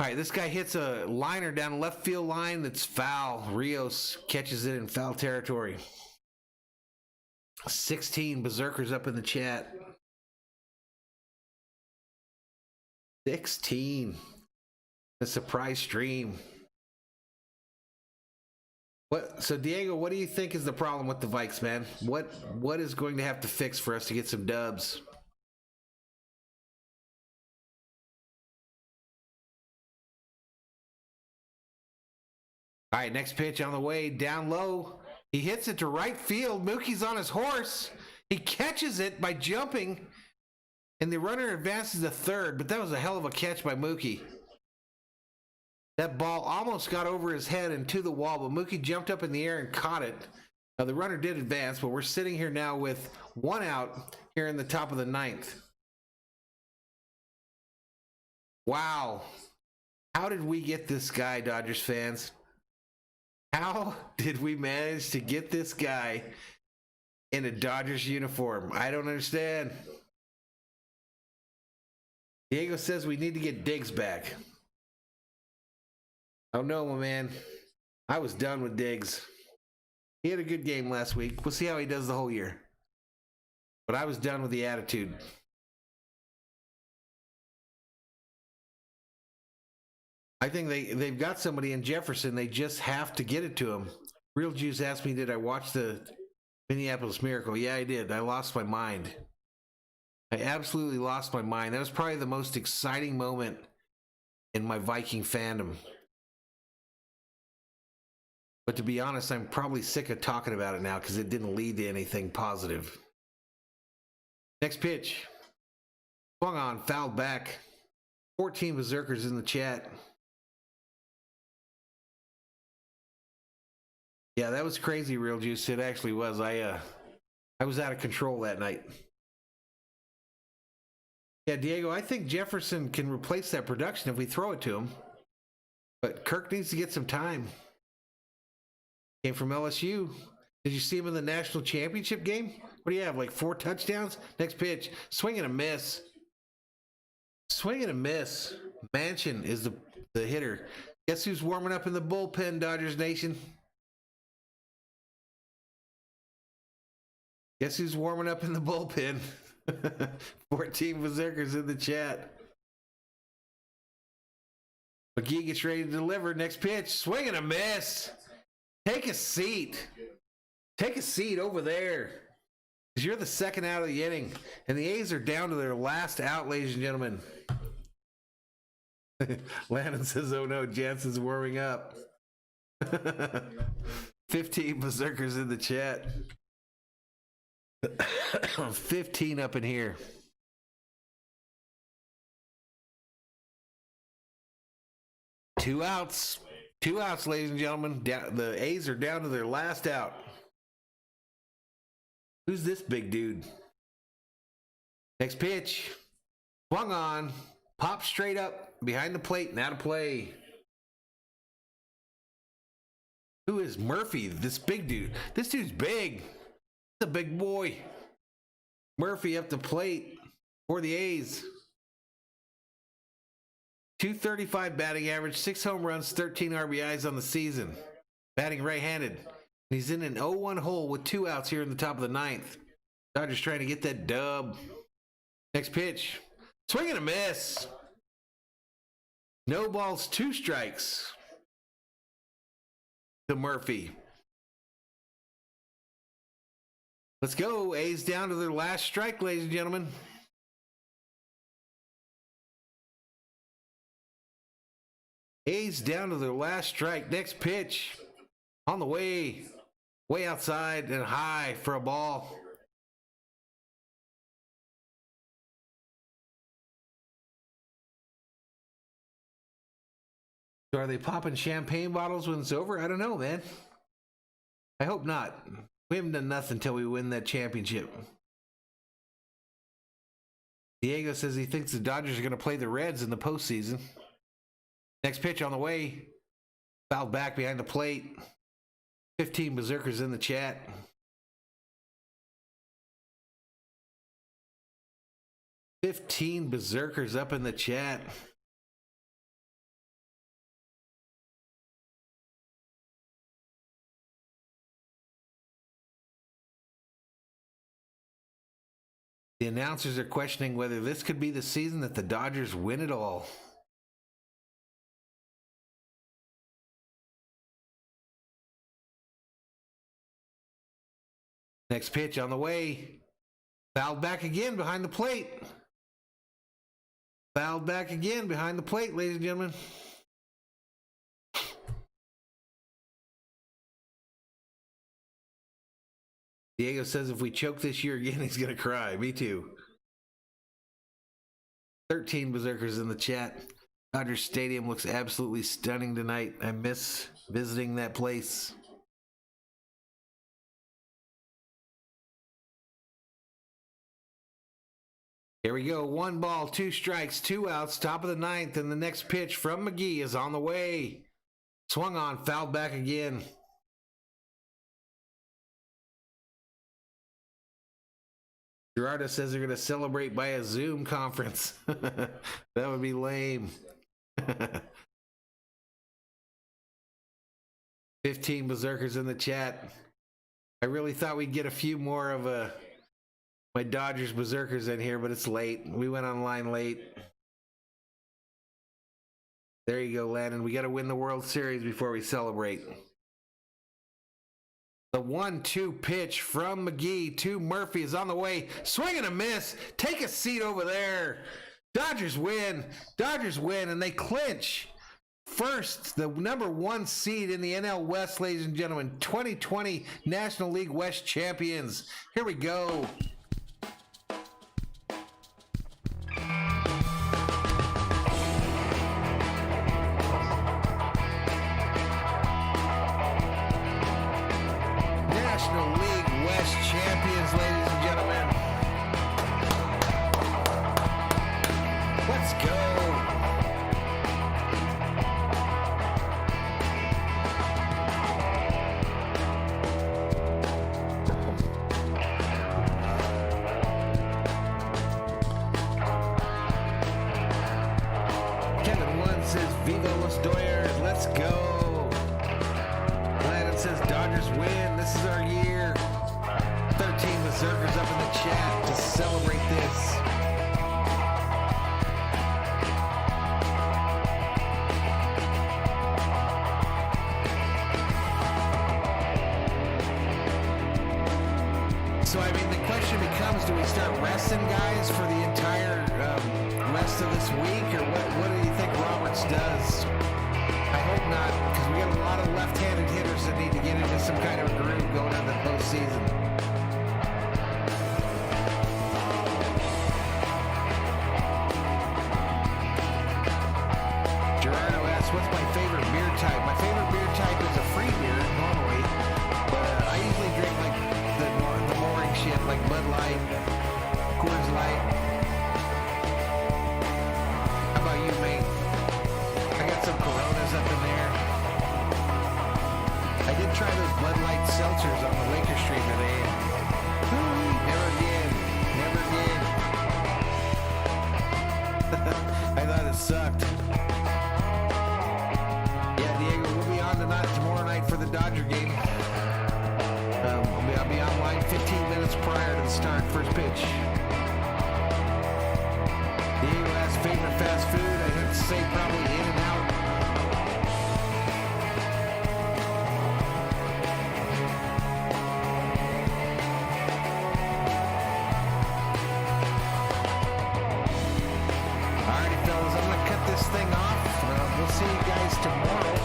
All right, this guy hits a liner down the left field line that's foul. Rios catches it in foul territory. 16 berserkers up in the chat. 16. The surprise stream. So Diego, what do you think is the problem with the Vikes, man? What is going to have to fix for us to get some dubs? All right, next pitch on the way, down low. He hits it to right field. Mookie's on his horse. He catches it by jumping, and the runner advances to third, but that was a hell of a catch by Mookie. That ball almost got over his head and to the wall, but Mookie jumped up in the air and caught it. Now, the runner did advance, but we're sitting here now with one out here in the top of the ninth. Wow. How did we get this guy, Dodgers fans? How did we manage to get this guy in a Dodgers uniform? I don't understand. Diego says we need to get Diggs back. Oh no, my man. I was done with Diggs. He had a good game last week. We'll see how he does the whole year. But I was done with the attitude. I think they've got somebody in Jefferson. They just have to get it to him. Real Juice asked me, did I watch the Minneapolis Miracle? Yeah, I did. I lost my mind. I absolutely lost my mind. That was probably the most exciting moment in my Viking fandom. But to be honest, I'm probably sick of talking about it now because it didn't lead to anything positive. Next pitch. Swung on, fouled back. 14 berserkers in the chat. Yeah, that was crazy, Real Juice. It actually was. I was out of control that night. Yeah, Diego, I think Jefferson can replace that production if we throw it to him. But Kirk needs to get some time. Came from LSU. Did you see him in the national championship game? What do you have, like 4 touchdowns? Next pitch. Swing and a miss. Swing and a miss. Mansion is the hitter. Guess who's warming up in the bullpen, Dodgers Nation? Guess who's warming up in the bullpen? 14 berserkers in the chat. McGee gets ready to deliver. Next pitch. Swing and a miss. Take a seat. Take a seat over there. Because you're the second out of the inning. And the A's are down to their last out, ladies and gentlemen. Landon says, oh no, Jansen's warming up. 15 berserkers in the chat. 15 up in here. Two outs, ladies and gentlemen. The A's are down to their last out. Who's this big dude? Next pitch. Swung on. Pop straight up behind the plate and out of play. Who is Murphy? This big dude. This dude's big. The big boy. Murphy up the plate for the A's. 235 batting average, 6 home runs, 13 RBIs on the season. Batting right-handed. He's in an 0-1 hole with 2 outs here in the top of the ninth. Dodgers trying to get that dub. Next pitch. Swing and a miss. No balls, 2 strikes. To Murphy. Let's go. A's down to their last strike, ladies and gentlemen. A's down to their last strike. Next pitch. On the way. Way outside and high for a ball. So are they popping champagne bottles when it's over? I don't know, man. I hope not. We haven't done nothing until we win that championship. Diego says he thinks the Dodgers are going to play the Reds in the postseason. Next pitch on the way. Fouled back behind the plate. 15 berserkers in the chat. $15 berserkers up in the chat. The announcers are questioning whether this could be the season that the Dodgers win it all. Next pitch on the way. Fouled back again behind the plate. Fouled back again behind the plate, ladies and gentlemen. Diego says if we choke this year again, he's going to cry. Me too. 13 berserkers in the chat. Dodgers Stadium looks absolutely stunning tonight. I miss visiting that place. Here we go. 1 ball, 2 strikes, 2 outs, top of the 9th, and the next pitch from McGee is on the way. Swung on, fouled back again. Gerardo says they're going to celebrate by a Zoom conference. That would be lame. 15 berserkers in the chat. I really thought we'd get a few more of my Dodgers berserkers in here, but it's late. We went online late. There you go, Landon. We got to win the World Series before we celebrate. The 1-2 pitch from McGee to Murphy is on the way. Swing and a miss. Take a seat over there. Dodgers win. Dodgers win, and they clinch. First, the number 1 seed in the NL West, ladies and gentlemen. 2020 National League West champions. Here we go. National League West champions, ladies and gentlemen. Let's go. Kevin One says, Viva los Doyers, let's go. Landon says, Dodgers win, this is our year. 13 berserkers up in the chat to celebrate this. So, I mean, the question becomes, do we start resting guys for the entire rest of this week, or what do you think Roberts does? I hope not, because we got a lot of left-handed hitters that need to get into some kind of groove going into the postseason. Gerardo asks, what's my favorite beer type? My favorite beer type is a free beer, normally, but I usually drink like the boring shit, like Bud Light, Coors Light. How about you, mate? I got some Coronas up in there. I did try those Bud Light seltzers on the Laker Street today. Never again. Never again. I thought it sucked. Yeah, Diego, we'll be on tomorrow night for the Dodger game. I'll be online 15 minutes prior to the start, first pitch. Diego has favorite fast food. I have to say probably In-N-Out. Alrighty, fellas, I'm going to cut this thing off. We'll see you guys tomorrow.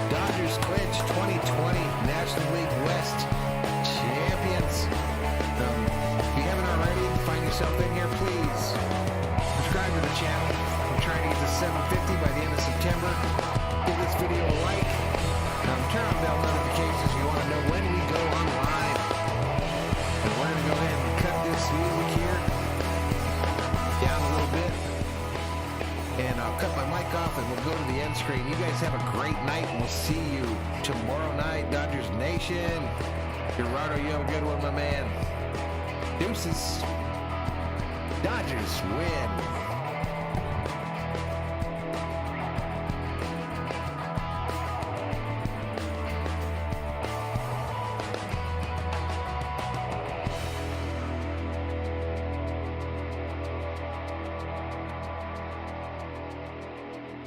Dodgers clinch 2020 National League West champions. If you haven't already, find yourself in here, please. Subscribe to the channel. I'm trying to get to 750 by the end of September. Give this video a like. Turn on bell notifications if you want to know when we go on live. And we're going to go ahead and cut this music here down a little bit. And I'll cut my mic off and we'll go to the end screen. You guys have a great night and we'll see you tomorrow night, Dodgers Nation. Gerardo, you have a good one, my man. Deuces. Dodgers win.